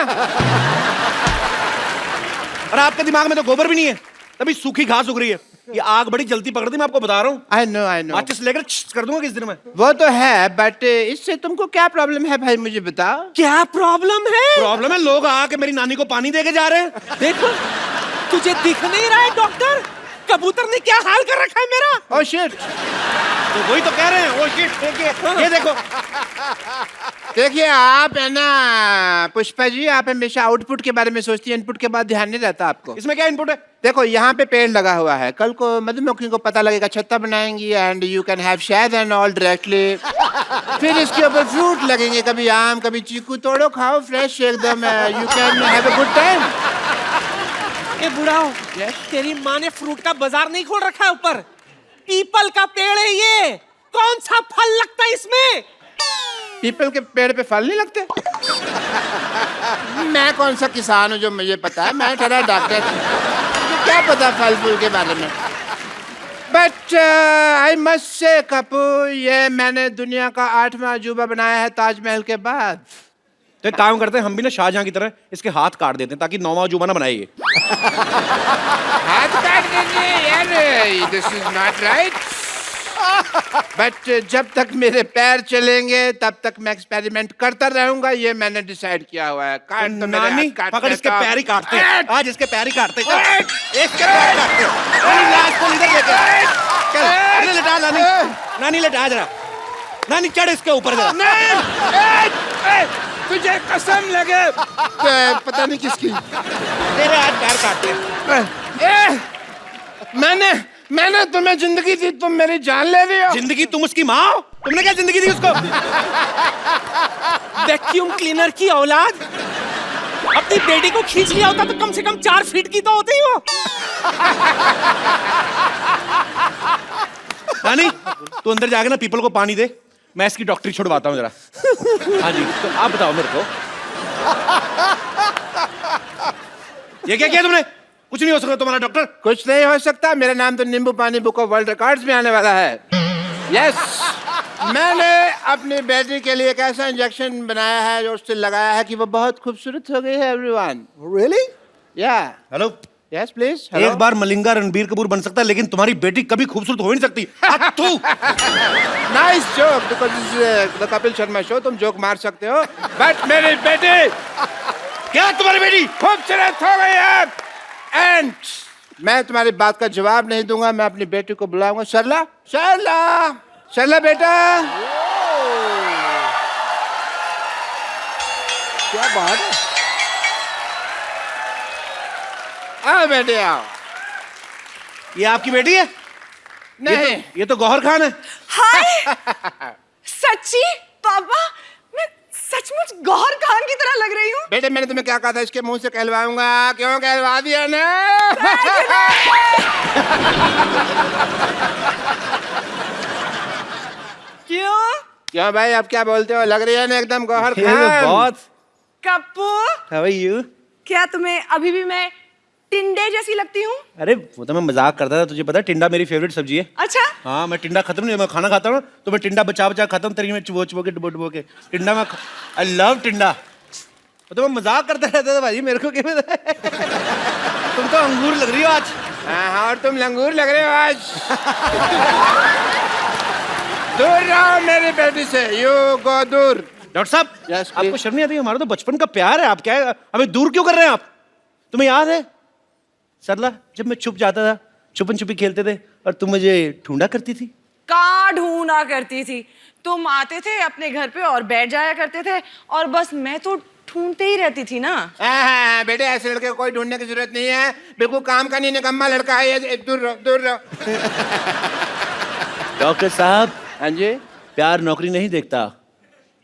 और आपके दिमाग में तो गोबर भी नहीं है, तभी सूखी घास उग रही है। ये आग बड़ी जल्दी पकड़ती, मैं आपको बता रहा हूँ।
I know.
माचिस लेकर कर दूंगा किस दिन में।
वो तो है, बट इससे तुमको क्या प्रॉब्लम है भाई, मुझे बताओ।
क्या प्रॉब्लम है?
प्रॉब्लम है, लोग आके मेरी नानी को पानी दे के जा रहे हैं।
देखो तुझे दिख नहीं रहा है डॉक्टर, कबूतर ने क्या हाल कर रखा है मेरा।
Oh shit.
तो वही तो कह रहे हैं। ओ शिट, देखिए ये देखो।
देखिए आप है ना पुष्पा जी, आप हमेशा आउटपुट के बारे में सोचती है, इनपुट के बाद ध्यान नहीं रहता आपको।
इसमें क्या इनपुट है?
देखो यहाँ पे पेड़ लगा हुआ है, कल को मधुमक्खी को पता लगेगा, छत्ता बनाएंगी एंड यू कैन हैव शहद एंड ऑल डायरेक्टली। फिर इसके ऊपर फ्रूट लगेंगे, कभी आम कभी चीकू, तोड़ो खाओ फ्रेश एकदम, you can have a good time.
ए बुढ़ाओ, तेरी माँ ने फ्रूट का बाजार नहीं खोल रखा है ऊपर? पीपल का पेड़ है ये, कौन सा फल लगता है इसमें?
पीपल के पेड़ पे फल नहीं लगते? मैं कौन सा किसान हूँ जो मुझे पता है, मैं ठहरा डॉक्टर, मुझे क्या पता फल फूल के बारे में। बट आई मस्ट से कपू, ये मैंने दुनिया का 8वां अजूबा बनाया है ताजमहल के बाद।
तो एक काम करते हैं, हम भी ना शाहजहां की तरह इसके हाथ काट देते हैं ताकि 9वां अजूबा ना बनाए ये।
हाथ काट दीजिए यार, this is not right. But जब तक मेरे पैर चलेंगे तब तक मैं एक्सपेरिमेंट करता रहूंगा, ये मैंने डिसाइड किया हुआ है। काट तो मेरे
नानी,
हाथ काट
पकड़ इसके
देता।
पैर ही काटते हैं। आज इसके पैर ही काटते हैं। चल, इसके पैर काटते हैं। नानी, लाश को इधर लेके चल, इधर लिटा नानी। नानी लिटा जरा, नानी चढ़ इसके ऊपर जरा।
तुझे कसम लगे, पता नहीं किसकी,
तेरे आज पैर काटते हैं।
मैंने तुम्हें जिंदगी दी, तुम मेरी जान ले रही हो।
जिंदगी? तुम उसकी माँ हो? तुमने क्या जिंदगी दी उसको?
वैक्यूम क्लीनर की औलाद, अपनी बेटी को खींच लिया होता तो कम से कम 4 फीट की तो होती वो।
नानी तू अंदर जाके ना पीपल को पानी दे, मैं इसकी डॉक्टरी छुड़वाता हूँ जरा। हाँ जी, तो आप बताओ मेरे को, ये क्या किया तुमने? कुछ नहीं हो सकता तुम्हारा डॉक्टर।
कुछ नहीं हो सकता, मेरा नाम तो नींबू पानी बुक ऑफ वर्ल्ड रिकॉर्ड्स में आने वाला है। यस, मैंने अपनी बेटी के लिए एक ऐसा इंजेक्शन बनाया है जो उससे लगाया है कि वो बहुत खूबसूरत हो गई है एवरीवन।
रियली?
या
हेलो,
यस प्लीज।
एक बार मलिंगा रणबीर कपूर बन सकता है, लेकिन तुम्हारी बेटी कभी खूबसूरत हो ही नहीं सकती। तू
nice joke, because this is the Kapil Sharma show, तुम जोक मार सकते हो, बट मेरी बेटी
क्या तुम्हारी बेटी
खूबसूरत हो गई है। एंड मैं तुम्हारी बात का जवाब नहीं दूंगा, मैं अपनी बेटी को बुलाऊंगा। सरला, सरला, सरला बेटा।
क्या बात है?
आओ बेटे आओ।
ये आपकी बेटी है?
नहीं,
ये तो गौहर खान है।
हाय सच्ची पापा, मैं सचमुच गौहर खान की तरह लग रही हूँ।
बेटे मैंने तुम्हें क्या कहा था, इसके मुंह से कहलवाऊंगा, क्यों कहलवा दिया ना?
क्यों?
क्यों भाई, अब क्या बोलते हो, लग रही है ना एकदम गौहर खान।
बहुत।
Kappu,
how are you?
क्या तुम्हें अभी भी मैं टिंडे जैसी लगती हूँ?
अरे वो तो मैं मजाक करता था, तुझे पता है टिंडा मेरी फेवरेट सब्जी है।
अच्छा,
हाँ, मैं टिंडा खत्म नहीं, मैं खाना खाता हूँ तो मैं टिंडा बचा बचा खाता हूँ, तेरी में चुबो चुबो के डुबो के टिंडा में। आई लव टिंडा। वो तो मैं मजाक करता रहता था भाई, मेरे को क्या पता है? तुम तो अंगूर लग रही हो आज।
हाँ, और तुम लंगूर लग रहे हो आज। दूर रहो मेरी बेटी से, यू गो दूर।
डॉक्टर साहब,
Yes, please.
आपको शर्म नहीं आती? हमारा तो बचपन का प्यार है, आप क्या हमें दूर क्यों कर रहे हैं आप? तुम्हें याद है सरला, जब मैं छुप जाता था, छुपन छुपी खेलते थे और तुम मुझे ढूंढा करती थी?
कहाँ ढूंढा करती थी, तुम आते थे अपने घर पे और बैठ जाया करते थे, और बस मैं तो ढूंढते ही रहती थी ना।
हाँ, बेटे ऐसे लड़के को कोई ढूंढने की जरूरत नहीं है, बिल्कुल काम का नहीं, निकम्मा लड़का है ये। दूर रहो, दूर रहो।
डॉक्टर साहब,
हाँ जी।
प्यार नौकरी नहीं देखता,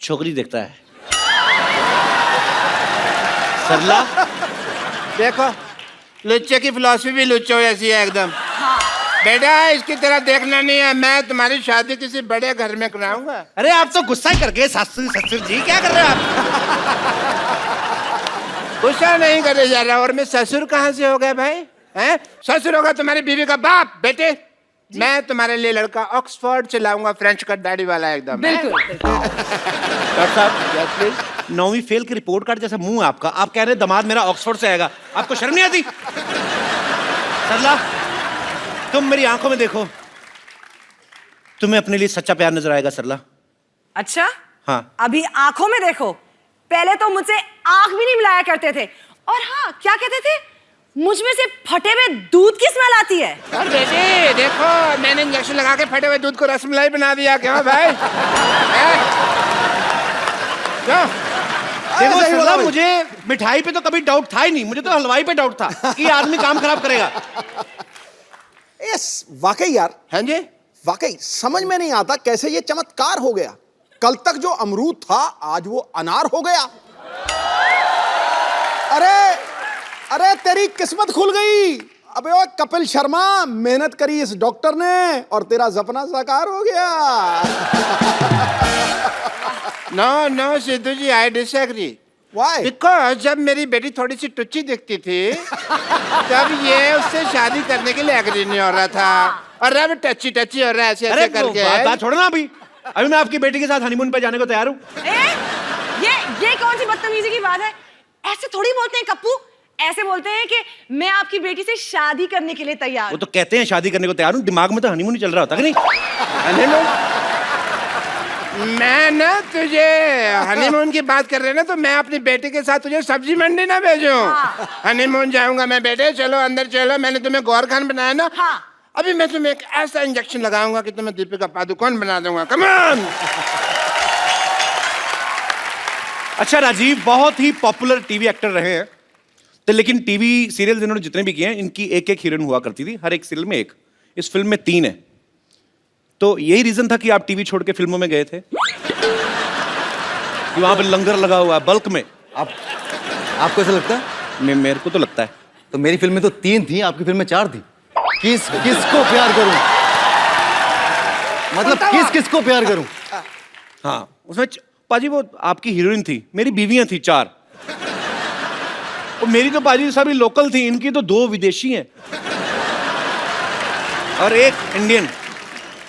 छोकरी देखता है। सरला,
देखो लुच्चे की फिलॉसफी भी लुच्चो ऐसी है एकदम। बेटा इसकी तरह देखना नहीं है, मैं तुम्हारी शादी किसी बड़े घर में कराऊंगा।
अरे आप तो गुस्सा ही करके ससुर ससुर जी क्या कर रहे हो आप?
गुस्सा नहीं करे जा रहा, और मैं ससुर कहाँ से हो गया भाई? हैं? ससुर होगा तुम्हारी बीवी का बाप। बेटे मैं तुम्हारे लिए लड़का ऑक्सफोर्ड से लाऊंगा, फ्रेंच कट दाढ़ी वाला एकदम।
बिल्कुल।
डॉक्टर साहब, प्लीज। 9वीं फेल की रिपोर्ट कार्ड जैसा मुंह है आपका, आप कह रहे हैं दामाद मेरा ऑक्सफोर्ड से आएगा, आपको शर्म नहीं आती? सरला, तुम मेरी आंखों में देखो, तुम्हें अपने लिए सच्चा प्यार नजर आएगा सरला।
अच्छा,
हाँ।
अभी आंखों में देखो, पहले तो मुझसे आंख भी नहीं मिलाया करते थे, और हाँ क्या कहते थे, मुझ में से फटे हुए दूध की स्मेल आती है।
और बेटे देखो मैंने इंजेक्शन लगा के फटे हुए दूध को रसमलाई बना दिया। क्यों भाई? क्यों?
देखो सरला, मुझे मिठाई पे तो कभी डाउट था ही नहीं, मुझे तो हलवाई पे डाउट था कि ये आदमी काम खराब करेगा।
यस, वाकई यार,
हाँ जी।
वाकई समझ में नहीं आता कैसे ये चमत्कार हो गया। कल तक जो अमरूद था आज वो अनार हो गया। अरे अरे तेरी किस्मत खुल गई। अबे ओ कपिल शर्मा, मेहनत करी इस डॉक्टर ने और तेरा सपना साकार हो गया।
No no Sidhu ji, I disagree.
Why?
Because जब मेरी बेटी थोड़ी सी टुच्ची दिखती थी तब ये उससे शादी करने के लिए एग्री नहीं हो रहा था, और अब टच्ची टच्ची हो रहा है ऐसे ऐसे करके।
बात छोड़ो ना, अभी मैं आपकी बेटी के साथ हनीमून पे जाने को तैयार हूँ।
ये कौन सी बदतमीजी की बात है? ऐसे थोड़ी बोलते हैं कप्पू, ऐसे बोलते हैं कि मैं आपकी बेटी से शादी करने के लिए तैयार।
वो तो कहते हैं शादी करने को तैयार हूँ, दिमाग में तो हनीमून ही चल रहा होता है कि नहीं?
हनीमून? मैं ना तुझे हनीमून की बात कर रहे ना, तो मैं अपनी बेटी के साथ तुझे सब्जी मंडी ना भेजूं। हनीमून जाऊंगा मैं। बेटे चलो अंदर चलो, मैंने तुम्हें गौर खान बनाया ना।
हाँ।
अभी मैं तुम्हें एक ऐसा इंजेक्शन लगाऊंगा कि तुम्हें दीपिका पादुकोण बना दूंगा। Come on.
अच्छा राजीव, बहुत ही पॉपुलर टीवी एक्टर रहे हैं, तो लेकिन टीवी सीरियल इन्होंने जितने भी किए हैं, इनकी एक एक हीरोइन हुआ करती थी, हर एक सीरियल में एक। इस फिल्म में 3 है, तो यही रीजन था कि आप टीवी छोड़ के फिल्मों में गए थे कि वहां पे लंगर लगा हुआ है बल्क में।
आपको ऐसा लगता है?
मेरे को तो लगता है।
तो मेरी फिल्म में तो 3 थी, आपकी फिल्म में 4 थी। किसको प्यार करूं? मतलब किसको प्यार करूं?
हाँ, उसमें पाजी वो आपकी हीरोइन थी, मेरी बीवियां थी 4। वो मेरी तो पाजी सभी लोकल थी, इनकी तो 2 विदेशी हैं और एक इंडियन।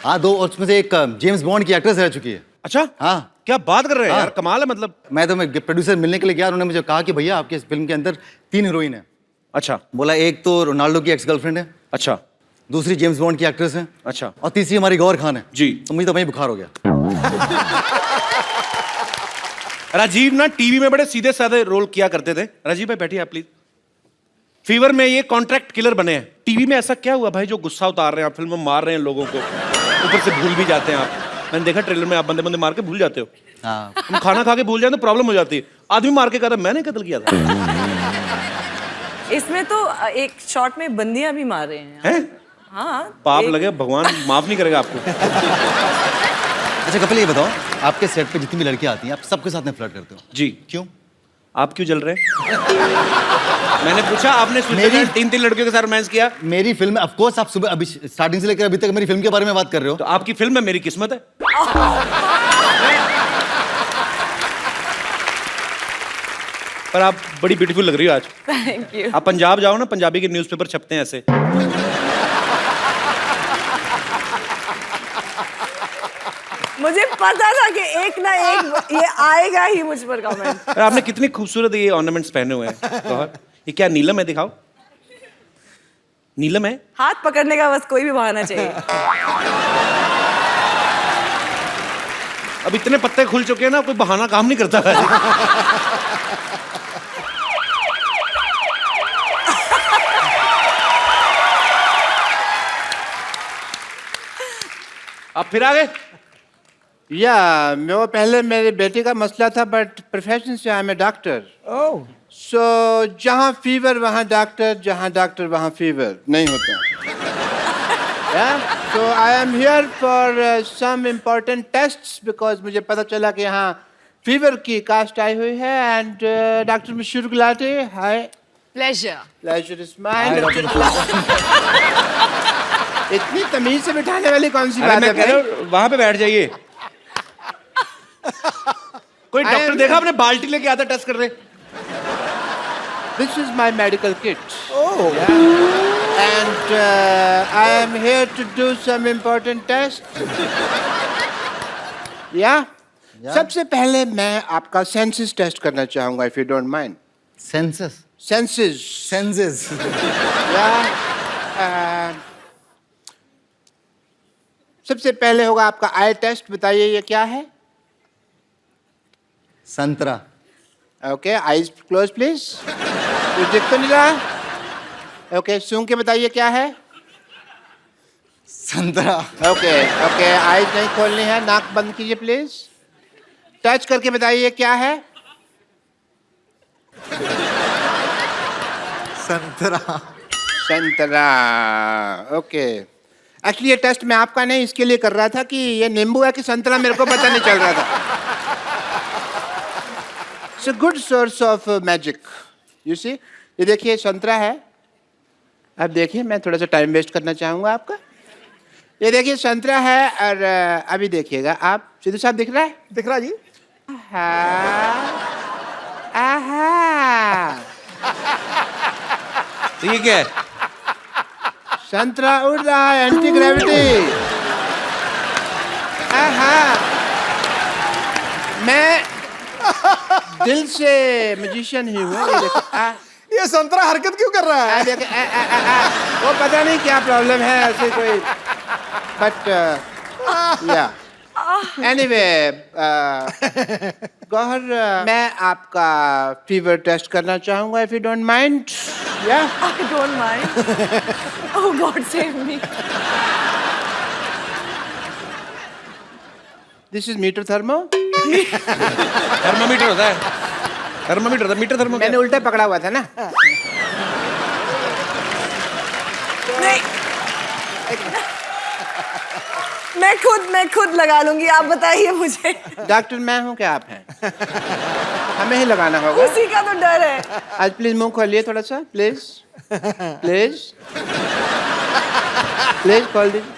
हाँ 2, और उसमें से एक जेम्स बॉन्ड की एक्ट्रेस रह चुकी है।
अच्छा,
हाँ।
क्या बात कर रहे हैं
हाँ।
यार, कमाल है मतलब।
मैं प्रोड्यूसर मिलने के लिए गया, उन्होंने मुझे कहा कि भैया आपके इस फिल्म के अंदर 3 हीरोइन है।
अच्छा।
बोला एक तो रोनाल्डो की एक्स गर्लफ्रेंड है,
अच्छा।
दूसरी जेम्स बॉन्ड की एक्ट्रेस है,
अच्छा।
और तीसरी हमारी गौर खान है।
जी।
तो मुझे तो वहीं बुखार हो गया।
राजीव ना टीवी में बड़े सीधे साधे रोल किया करते थे। राजीव भाई बैठिए आप प्लीज। फीवर में ये कॉन्ट्रैक्ट किलर बने हैं। टीवी में ऐसा क्या हुआ भाई जो गुस्सा उतार रहे हैं आप, फिल्म में मार रहे हैं लोगों को, ऊपर से भूल भी जाते हैं आप। मैंने देखा ट्रेलर में आप बंदे बंदे मार के भूल जाते हो।
हाँ।
तुम खाना खा के भूल जाए तो प्रॉब्लम हो जाती है। आदमी मार के कहता है मैंने कत्ल किया था।
इसमें तो एक शॉट में बंदियां भी मार रहे हैं।
हैं?
हाँ।
पाप लगे, भगवान माफ नहीं करेगा आपको।
अच्छा कपिल ये बताओ, आपके सेट पे जितनी भी लड़कियां आती हैं आप सबके साथ में फ्लर्ट करते हो?
जी।
क्यों?
आप क्यों जल रहे हैं? मैंने पूछा, आपने मेरी 3 लड़कियों के साथ रोमांस किया।
मेरी फिल्म है, ऑफ कोर्स आप सुबह अभी स्टार्टिंग से लेकर अभी तक मेरी फिल्म के बारे में बात कर रहे हो।
तो आपकी फिल्म है, मेरी किस्मत है। पर आप बड़ी ब्यूटीफुल लग रही हो आज।
Thank you.
आप पंजाब जाओ ना, पंजाबी के न्यूज़पेपर छपते हैं ऐसे।
मुझे पता था कि एक ना एक ये आएगा ही मुझ पर कमेंट।
आपने कितनी खूबसूरत ये ऑर्नामेंट्स पहने हुए हैं। गौहर, ये क्या नीलम है? दिखाओ। नीलम है?
हाथ पकड़ने का बस कोई भी बहाना चाहिए।
अब इतने पत्ते खुल चुके हैं ना, कोई बहाना काम नहीं करता है। आप फिर आ गए?
या वो पहले मेरे बेटे का मसला था, बट प्रोफेशन से आई एम ए डॉक्टर। सो जहाँ फीवर वहाँ डॉक्टर, जहाँ डॉक्टर वहाँ फीवर नहीं होता। So I am here for some important tests because मुझे पता चला कि यहाँ फीवर की कास्ट आई हुई है। एंड डॉक्टर मशहूर गुलाटी, हाय।
Pleasure.
Pleasure is mine. इतनी तमीज से बिठाने वाली कौन सी
अरे
बात
मैं
है
कह रहा
भाई?
हूं, वहां पे बैठ जाइए। कोई डॉक्टर देखा आपने बाल्टी लेके आता टेस्ट कर रहे।
This is my medical kit. Oh. Yeah. And I am here to do some important tests. Yeah. सबसे पहले मैं आपका सेंसस टेस्ट करना चाहूंगा, if you don't mind.
Census?
Senses.
Senses?
Yeah. सबसे पहले होगा आपका आई टेस्ट। बताइए ये क्या है?
संतरा।
Okay, eyes close please. कुछ दिख तो नहीं रहा? ओके, सूंघ के बताइए क्या है?
संतरा।
ओके ओके, आईज नहीं खोलनी है, नाक बंद कीजिए प्लीज। टच करके बताइए क्या है?
संतरा।
संतरा। ओके, एक्चुअली ये टेस्ट मैं आपका नहीं इसके लिए कर रहा था कि ये नींबू है कि संतरा मेरे को पता नहीं चल रहा था। It's a good source of magic, you see. ये देखिए संतरा है। अब देखिए, मैं थोड़ा सा टाइम वेस्ट करना चाहूँगा आपका। ये देखिए संतरा है, और अभी देखिएगा आप। सिद्धू साहब दिख रहा है?
दिख रहा जी?
आहा।
तो ये क्या है?
संतरा उड़ रहा है, एंटी ग्रेविटी। आहा। मैं दिल से मैजिशियन ही हूँ। ये देखो,
ये संतरा हरकत क्यों कर रहा है?
देखो, वो पता नहीं क्या प्रॉब्लम है ऐसे कोई, बट या एनीवे गौहर, मैं आपका फीवर टेस्ट करना चाहूँगा, इफ यू डोंट माइंड। या
I don't mind. Oh God, save me.
This is meter thermo.
Thermometer होता है। थर्मामीटर होता है, मीटर थर्मो।
मैंने उल्टा पकड़ा हुआ था ना।
नहीं, मैं खुद लगा लूंगी, आप बताइए मुझे।
डॉक्टर मैं हूँ क्या आप हैं? हमें ही लगाना होगा।
उसी का तो डर है।
आज प्लीज मुंह खोलिए थोड़ा सा, प्लीज प्लीज प्लीज खोल दीजिए।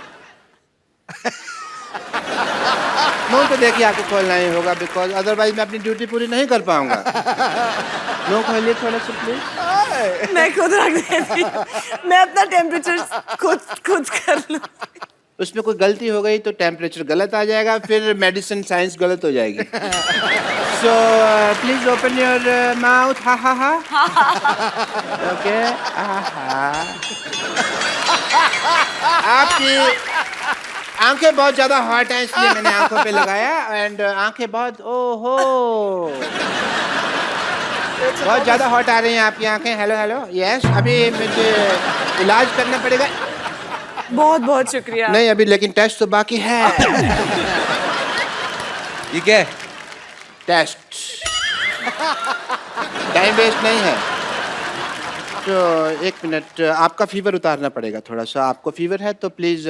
मुंह तो देखिए आपको खोलना ही होगा, बिकॉज अदरवाइज मैं अपनी ड्यूटी पूरी नहीं कर पाऊंगा। मुंह खोलिए थोड़ा सा प्लीज।
मैं खुद रख देती हूँ। मैं अपना टेम्परेचर खुद कर लूँ।
उसमें कोई गलती हो गई तो टेम्परेचर गलत आ जाएगा, फिर मेडिसिन साइंस गलत हो जाएगी। So please open your mouth. हा हा हा। ओके। आपकी आंखें बहुत ज्यादा हॉट हैं, इसलिए मैंने आंखों पे लगाया। एंड आंखें बहुत, ओहो, बहुत ज्यादा हॉट आ रही हैं आपकी आंखें। Hello hello, yes. अभी मुझे इलाज करना पड़ेगा।
बहुत बहुत शुक्रिया।
नहीं अभी, लेकिन टेस्ट तो बाकी है।
ये क्या है?
टेस्ट। टाइम वेस्ट नहीं है। तो एक मिनट, आपका फीवर उतारना पड़ेगा थोड़ा सा। आपको फीवर है तो प्लीज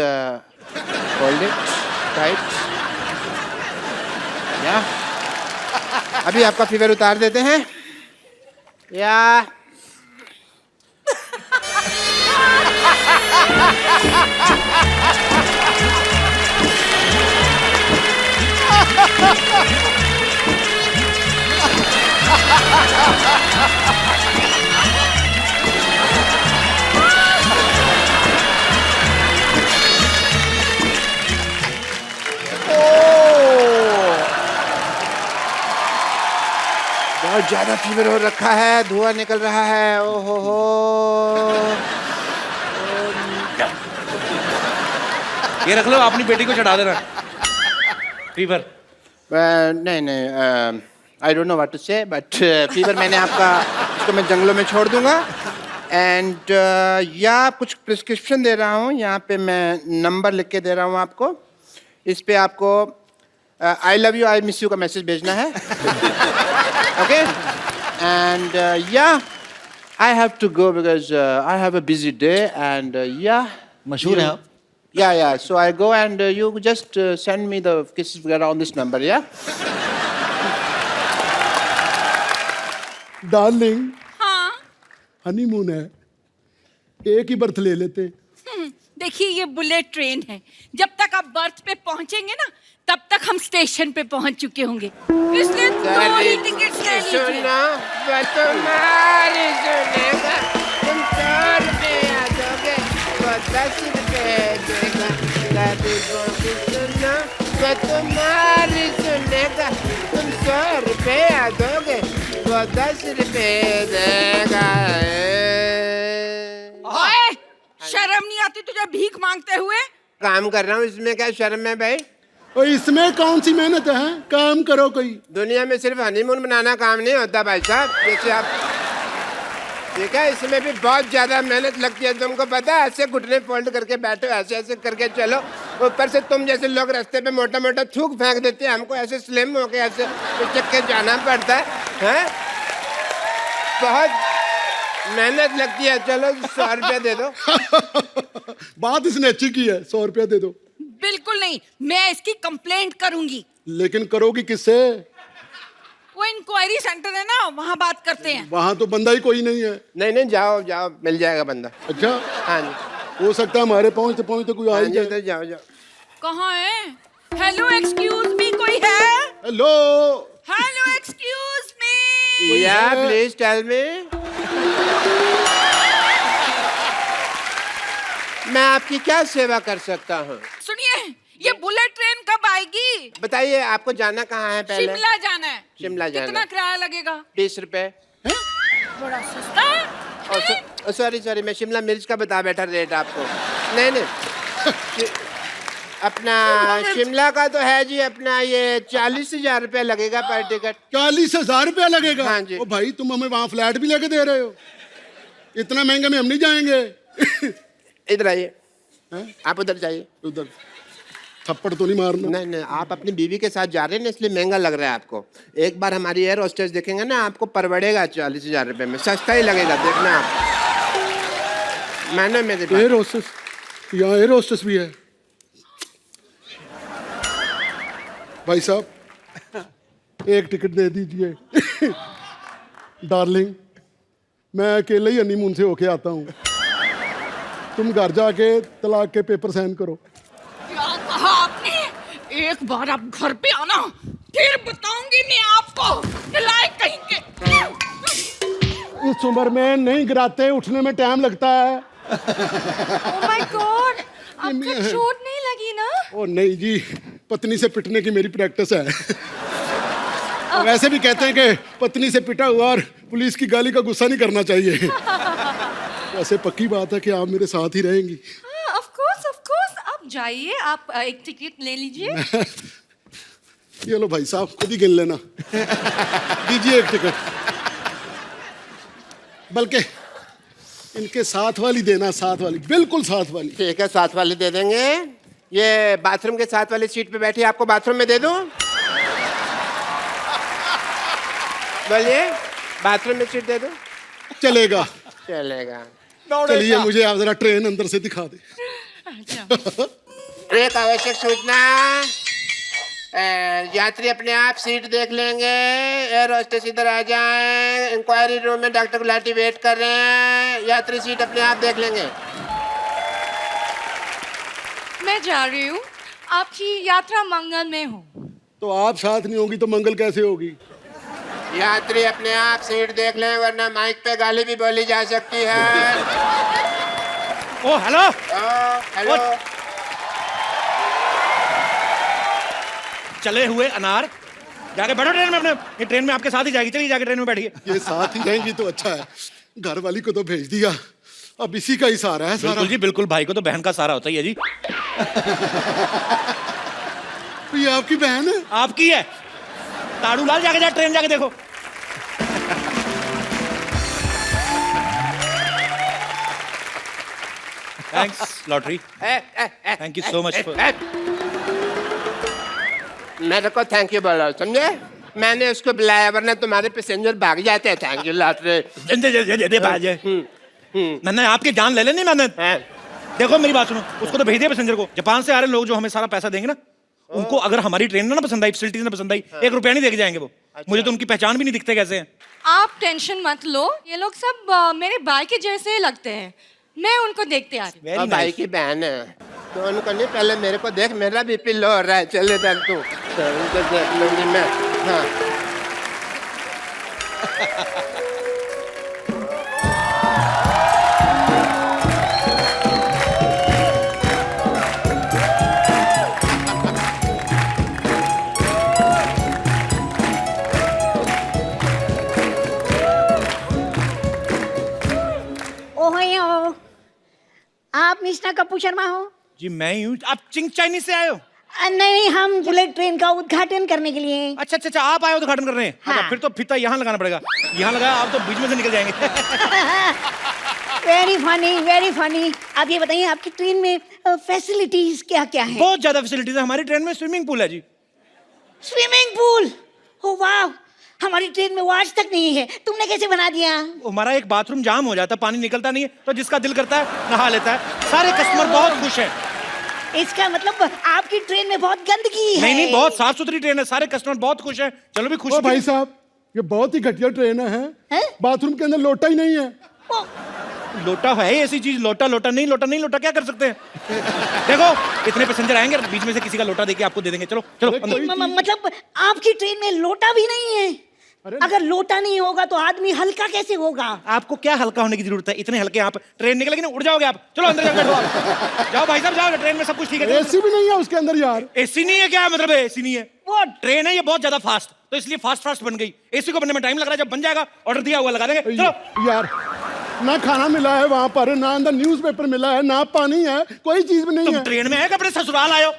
होल्ड इट टाइट। या अभी आपका फीवर उतार देते हैं। या बहुत ज्यादा फीवर हो रखा है, धुआं निकल रहा है। ओहो हो।
ये रख लो, अपनी बेटी को चढ़ा देना। फीवर।
नहीं नहीं, I don't know what to say, but fever मैंने आपका, इसको मैं जंगलों में छोड़ दूंगा। एंड या कुछ प्रिस्क्रिप्शन दे रहा हूँ, यहाँ पे मैं नंबर लिख के दे रहा हूँ आपको। इस पे आपको I love you, I miss you का मैसेज भेजना है। Okay. And yeah I have to go because I have a busy day. And yeah
मशहूर हैं आप।
Yeah. So I go and you just send me the kisses on this number, yeah?
Darling,
हाँ।
Honeymoon है, एक ही birth ले लेते।
देखिए ये बुलेट ट्रेन है, जब तक आप बर्थ पे पहुंचेंगे ना तब तक हम स्टेशन पे पहुंच चुके होंगे, इसलिए 2 ही टिकट्स ले लीजिए।
सुना, तुम्हारी सुनेगा, तुम 100 रुपया दोगे, वो 10 रुपये देगा। सुना, तुम्हारी सुनेगा, तुम 100 रुपया दोगे, वो 10 रुपये देगा।
ओए, शर्म नहीं आती तुझे भीख मांगते हुए?
काम कर रहा हूँ, इसमें क्या शर्म है भाई?
और इसमें कौन सी मेहनत है? काम करो कोई।
दुनिया में सिर्फ हनीमून बनाना काम नहीं होता भाई साहब। जैसे आप, ठीक है, इसमें भी बहुत ज्यादा मेहनत लगती है, तुमको पता है। ऐसे घुटने फोल्ड करके बैठो, ऐसे ऐसे करके चलो। ऊपर से तुम जैसे लोग रास्ते पे मोटा मोटा थूक फेंक देते हैं, हमको ऐसे स्लिम होके ऐसे उचक के जाना पड़ता है? बहुत मेहनत लगती है। चलो 100 रुपया दे दो।
बात इसने अच्छी की है, 100 रुपया दे दो।
बिल्कुल नहीं, मैं इसकी कंप्लेंट करूंगी।
लेकिन करोगी किससे?
वो इंक्वायरी सेंटर है ना, वहाँ बात करते हैं।
वहां तो बंदा ही कोई नहीं है।
नहीं नहीं, जाओ जाओ, मिल जाएगा बंदा।
अच्छा,
हाँ जी।
हो सकता है हमारे पहुंचते कोई आ
हाँ
ही
जी,
जाए।
उधर जाओ जाओ।
कहाँ है? हेलो एक्सक्यूज मी, कोई है?
Hello,
hello excuse me.
या प्लीज टेल मी। मैं आपकी क्या सेवा कर सकता हूँ?
सुनिए, ये बुलेट ट्रेन कब आएगी?
बताइए, आपको जाना कहाँ है पहले?
शिमला जाना है।
शिमला जाना।
कितना किराया लगेगा?
20 रुपए।
बड़ा सस्ता है।
सॉरी सॉरी, मैं शिमला मिर्च का बता बैठा रेट आपको। नहीं नहीं, अपना शिमला का तो है जी, अपना ये 40,000 रुपया लगेगा पर टिकट।
40,000 रुपया लगेगा?
हाँ जी।
ओ भाई, तुम हमें वहाँ फ्लैट भी लेके दे रहे हो? इतना महंगा में हम नहीं जाएंगे।
इधर आइए, आप उधर जाइए।
उधर थप्पड़ तो नहीं मारना?
नहीं नहीं, आप अपनी बीवी के साथ जा रहे हैं ना, इसलिए महंगा लग रहा है आपको। एक बार हमारी एयर होस्टेस देखेंगे ना, आपको परवड़ेगा 40,000 रुपये में, सस्ता ही लगेगा, देखना आप। मैंने मेरे
एयर होस्टेस, यहाँ एयर होस्टेस भी है? भाई साहब, एक टिकट दे दीजिए। डार्लिंग, मैं अकेले ही हनीमून से होके आता हूँ, तुम घर जाके तलाक के पेपर साइन करो।
क्या कहा आपने? एक बार आप घर पे आना, फिर बताऊंगी मैं आपको। लायक कहीं के।
इस उम्र में नहीं गिराते, उठने में टाइम लगता है।
Oh my God, आपको चोट नहीं लगी ना?
ओ नहीं जी, पत्नी से पिटने की मेरी प्रैक्टिस है। वैसे भी कहते हैं कि पत्नी से पिटा हुआ और पुलिस की गाली का गुस्सा नहीं करना चाहिए। वैसे पक्की बात है कि आप मेरे साथ ही रहेंगी।
Of course, आप जाइए, आप एक टिकट ले लीजिए।
ये लो भाई साहब, खुद ही गिन लेना। दीजिए एक टिकट, बल्कि इनके साथ वाली देना, साथ वाली, बिल्कुल साथ वाली।
ठीक है, साथ वाली दे देंगे। ये बाथरूम के साथ वाली सीट पे बैठी, आपको बाथरूम में दे दूं? बोलिए, बाथरूम में सीट दे दूं?
चलेगा।
चलेगा।
चलिए, मुझे आप जरा ट्रेन अंदर से दिखा दे।
एक आवश्यक सूचना, यात्री अपने आप सीट देख लेंगे। एयर होस्टेस इधर आ जाएं। इंक्वायरी रूम में डॉक्टर गुलाटी वेट कर रहे हैं। यात्री सीट अपने आप देख लेंगे।
मैं जा रही हूँ, आपकी यात्रा मंगल में हो।
तो आप साथ नहीं होगी तो मंगल कैसे होगी?
यात्री अपने आप सीट देख लें, वरना माइक पे गाली भी बोली जा सकती है।
ओ हेलो।
हेलो।
चले हुए अनार, जाके बैठो ट्रेन में अपने। ये ट्रेन में आपके साथ ही जाएगी, चलिए जाके ट्रेन में बैठिए।
ये साथ ही रहेंगी तो अच्छा है। घर वाली को तो भेज दिया, अब इसी का ही सहारा है सारा।
बिल्कुल जी बिल्कुल, भाई को तो बहन का सहारा होता ही है जी।
ये आपकी बहन है?
आपकी है। ताड़ू लाल, जाके ट्रेन जाके देखो। Thanks lottery, thank you so much.
मेरे को थैंक यू बोलो, समझे? मैंने उसको बुलाया, वरना तुम्हारे पैसेंजर भाग जाते हैं। Thank you lottery.
मैंने आपकी जान ले लेनी मैंने। देखो मेरी बात सुनो, उसको तो भेज दिया पैसेंजर को। जापान से आ रहे लोग जो हमें सारा पैसा देंगे ना, उनको अगर हमारी ट्रेन ना पसंद आई, फैसिलिटीज ना पसंद आई, 1 रुपया नहीं देके जाएंगे वो। मुझे तो उनकी पहचान भी नहीं दिखते कैसे हैं।
आप टेंशन मत लो, ये लोग सब मेरे भाई के जैसे लगते हैं। मैं उनको देखते आ रही हूँ।
भाई की बहन है तो उनको नहीं, पहले मेरे को देख, मेरा बीपी लो हो रहा है। चले इधर तू, उनको देख लूंगी मैं। हाँ।
ओहो, आप मिस्टर कपूर शर्मा हो?
जी मैं ही हूँ। आप चिंग चाइनीज से आए हो?
नहीं, हम बुलेट ट्रेन का उद्घाटन करने के लिए।
अच्छा अच्छा अच्छा, आप आए हो उद्घाटन करने?
हाँ।
अच्छा, फिर तो फीता यहाँ लगाना पड़ेगा। यहाँ लगाया आप तो बीच में से निकल जाएंगे।
Very funny, very funny. आप ये बताइए, आपकी ट्रेन में फैसिलिटीज क्या क्या है?
बहुत ज्यादा फैसिलिटीज है हमारी ट्रेन में। स्विमिंग पूल है जी।
Swimming pool? ओ वाह, हमारी ट्रेन में वो आज तक नहीं है। तुमने कैसे बना दिया?
हमारा एक बाथरूम जाम हो जाता, पानी निकलता नहीं है, तो जिसका दिल करता है नहा लेता है। सारे कस्टमर बहुत खुश हैं।
इसका मतलब आपकी ट्रेन में बहुत गंदगी है?
नहीं नहीं, बहुत साफ सुथरी ट्रेन है, सारे कस्टमर बहुत खुश हैं। चलो भी खुश।
भाई साहब, ये बहुत ही घटिया ट्रेन है। बाथरूम के अंदर लोटा ही नहीं है।
लोटा है ऐसी चीज? लोटा लोटा नहीं, लोटा नहीं, लोटा क्या कर सकते हैं? देखो इतने पैसेंजर आएंगे, बीच में से किसी का लोटा देके आपको दे देंगे। चलो चलो अंदर।
मतलब आपकी ट्रेन में लोटा भी नहीं है? अगर लोटा नहीं होगा तो आदमी हल्का कैसे होगा?
आपको क्या हल्का होने की जरूरत है? इतने हल्के आप ट्रेन निकलेगी ना, उड़ जाओगे आप। चलो अंदर जाओ, बैठो। जाओ भाई साहब जाओ, ट्रेन में सब कुछ ठीक है।
एसी भी नहीं है उसके अंदर यार।
एसी नहीं है? क्या मतलब है एसी नहीं है? वो ट्रेन है ये बहुत ज्यादा फास्ट, तो इसलिए फास्ट फास्ट बन गई। एसी को बनने में टाइम लग रहा है, जब बन जाएगा ऑर्डर दिया हुआ लगा देंगे। चलो
यार, ना खाना मिला है वहाँ पर, ना अंदर न्यूज़पेपर मिला है, ना पानी है, कोई चीज भी नहीं
तुम
है।
ट्रेन में है कि अपने ससुराल आयो?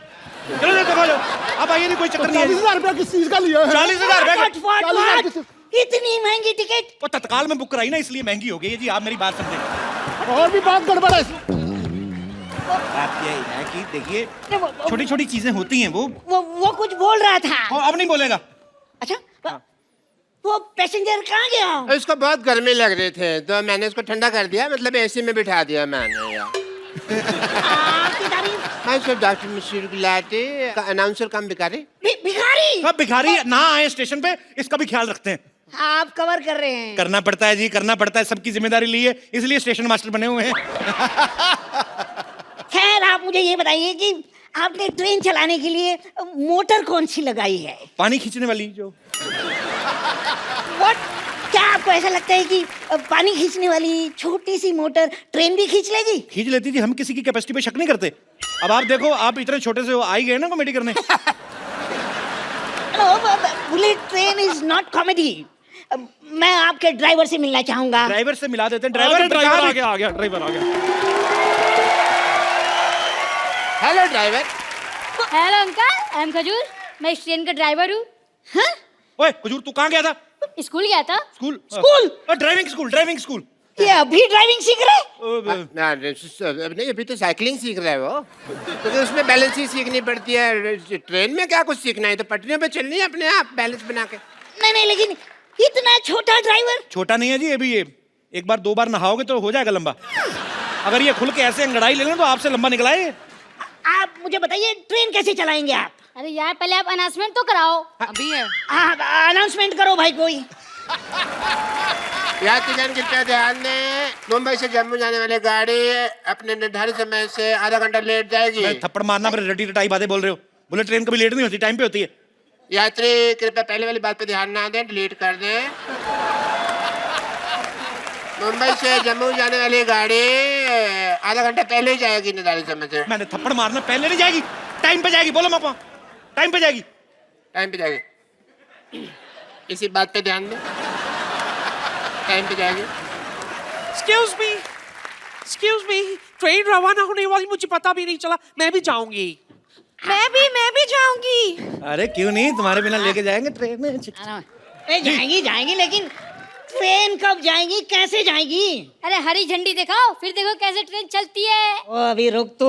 चलो देखो जाओ, अब आइए, नहीं कोई चक्कर नहीं है।
40,000 रुपया किस चीज का लिया है?
40,000 रुपए?
इतनी महंगी टिकट?
वो तत्काल में बुक कराई ना, इसलिए महंगी हो गई है जी। आप मेरी बात समझे।
और भी बात गड़बड़ है।
बात ये है कि देखिए, छोटी छोटी चीजें होती हैं।
वो कुछ बोल रहा था।
वो अब नहीं बोलेगा।
अच्छा, वो पैसेंजर कहाँ गया?
उसको बहुत गर्मी लग रही थे, तो मैंने उसको ठंडा कर दिया, मतलब एसी में बिठा दिया मैंने यार। डॉक्टर मिश्र गुलाटी का अनाउंसर कम भिखारी।
भिखारी?
अब भिखारी ना आए स्टेशन पे, इसका भी ख्याल रखते हैं।
आप कवर कर रहे हैं?
करना पड़ता है जी, करना पड़ता है। सबकी जिम्मेदारी ली है, इसलिए स्टेशन मास्टर बने हुए हैं।
खैर, आप मुझे ये बताइए कि आपने ट्रेन चलाने के लिए मोटर कौन सी लगाई है?
पानी खींचने वाली जो।
What? क्या आपको ऐसा लगता है कि पानी खींचने वाली छोटी सी मोटर ट्रेन भी खींच लेगी?
खींच लेती थी, हम किसी की कैपेसिटी पे शक नहीं करते। अब आप देखो, आप इतने छोटे से हो, आ ही गए ना कॉमेडी करने।
Bullet train is not comedy. मैं आपके ड्राइवर से मिलना चाहूंगा।
ड्राइवर से मिला देते हैं।
ड्राइवर आ
ड्राइवर
गया, ड्राइवर आ गया।
Hello driver.
Hello uncle, I am खजूर, मैं इस ट्रेन का ड्राइवर हूँ।
हाँ?
ओए खजूर, तू कहाँ गया था?
स्कूल गया था।
स्कूल?
स्कूल?
Driving school.
ये अभी ड्राइविंग सीख रहे?
नहीं, अभी तो साइकिलिंग सीख रहा है वो, तो उसमें बैलेंस ही सीखनी पड़ती है। ट्रेन में क्या कुछ सीखना है, तो पटरियों पे चलनी है अपने आप बैलेंस बना के।
नहीं, लेकिन इतना छोटा ड्राइवर।
छोटा नहीं है जी, अभी ये एक बार 2 बार नहाओगे तो हो जाएगा लंबा। अगर ये खुल के ऐसे अंगड़ाई ले लें तो आपसे लंबा निकला है।
आप मुझे बताइए, ट्रेन कैसे चलाएंगे आप?
अरे यार, पहले आप अनाउंसमेंट तो कराओ।
अभी है।
अनाउंसमेंट करो भाई कोई।
यात्रीगण कृपया ध्यान दें, मुंबई से जम्मू जाने वाली गाड़ी अपने निर्धारित समय से आधा घंटा लेट जाएगी।
थप्पड़ मारना, पर रटी रटाई बातें बोल रहे हो। बुलेट ट्रेन कभी लेट नहीं होती, टाइम पे होती है।
यात्री कृपया पहले वाली बात पे ध्यान ना दें, डिलीट कर दें। मुंबई से जम्मू जाने वाली गाड़ी आधा घंटा पहले ही जाएगी निर्धारित समय से।
मैंने थप्पड़ मारना, पहले नहीं जाएगी, टाइम पे जाएगी। बोलो मापा, टाइम पे जाएगी।
टाइम पे जाएगी, इसी बात पे ध्यान दें, टाइम पे जाएगी।
Excuse me, ट्रेन रवाना होने वाली, मुझे पता भी नहीं चला। मैं भी जाऊंगी।
मैं भी जाऊंगी।
अरे क्यों नहीं, तुम्हारे बिना लेके जाएंगे ट्रेन में।
जाएंगी, लेकिन ट्रेन कब जाएगी, कैसे जाएगी?
अरे हरी झंडी दिखाओ, फिर देखो कैसे ट्रेन चलती है।
ओ अभी रुक तू।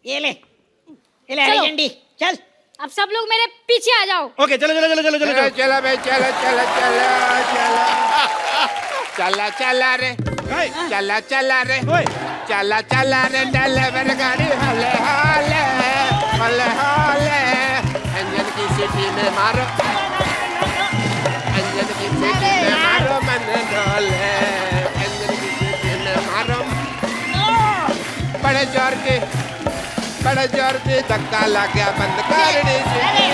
ये ले हरी झंडी, चल।
अब सब लोग मेरे पीछे आ जाओ।
ओके, चलो चलो चलो चलो चलो
चलो भाई, चलो चलो चलो चलो चला रे, चला चला रे, चला चला रे, ड्राइवर गाड़ी हले हले हले हले, इंजन की सीटी में मारो, इंजन की सीटी में मारो, मन डोले, इंजन की सीटी में मारो, बड़े जोर के धक्का लग गया, बंद कर दी सीटी,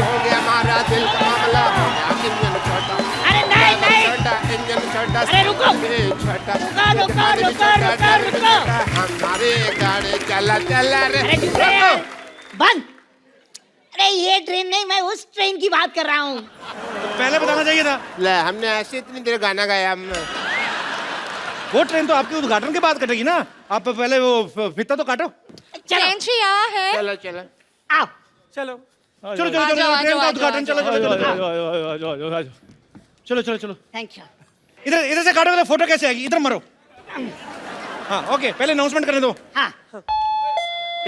हो गया हमारा दिल का मामला, हो गया इंजन छोटा,
अरे नहीं,
छोटा इंजन छोटा,
अरे रुको,
छोटा,
रुको।
हमारी गाड़ी चला चला रे,
बंद। अरे ये ट्रेन नहीं, मैं उस ट्रेन की बात कर रहा हूँ।
पहले बताना चाहिए था।
ले, हमने ऐसे इतनी देर गाना गाया हम।
वो ट्रेन तो आपके उद्घाटन के बाद कटेगी ना, आप पहले वो फीता तो काटो।
ट्रेन से यहाँ है।
चलो चलो
आओ,
चलो
चलो चलो चलो, ट्रेन का उद्घाटन, चलो चलो चलो चलो चलो।
Thank you.
इधर से काटोगे तो फोटो कैसे आएगी? इधर मरो। हाँ ओके, पहले अनाउंसमेंट करने दो।
हाँ।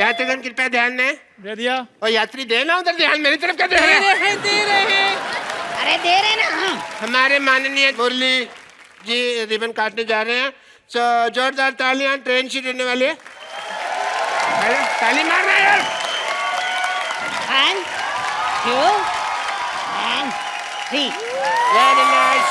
यात्रीगण कृपया ध्यान दें।
दे दिया।
और यात्री देना उधर ध्यान, मेरी तरफ क्या दे रहे हैं?
अरे दे रहे ना।
हमारे माननीय मुरली जी रिबन काटने जा रहे हैं, सो जोरदार तालियां, ट्रेन शुरू होने वाली है। ताली मारना यार।
1 2 and 3।
Very nice.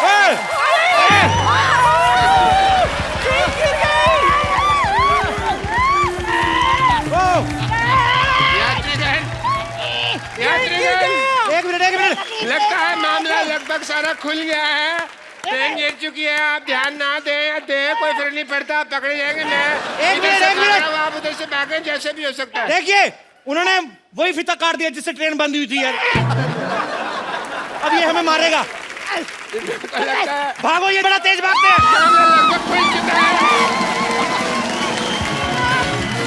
एक मिनट,
लगता है मामला लगभग सारा खुल गया है। ट्रेन गिर चुकी है, आप ध्यान ना दें, कोई फर्क नहीं पड़ता, पकड़े जाएंगे। मैं
एक मिनट,
आप उधर से भागे, जैसे भी हो सकता है।
देखिए उन्होंने वही फीता काट दिया जिससे ट्रेन बंद हुई थी यार। अब ये हमें मारेगा। भागो, ये बड़ा तेज भागते हैं।
मामला लगभग खुल चुका है।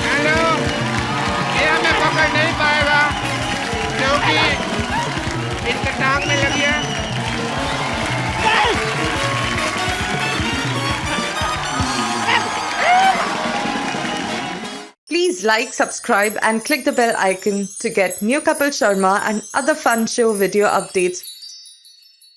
हेलो, ये हमें पकड़ नहीं पाएगा क्योंकि इनके टांग में लगी है।
Please like, subscribe and click the bell icon to get new Kapil Sharma and other fun show video updates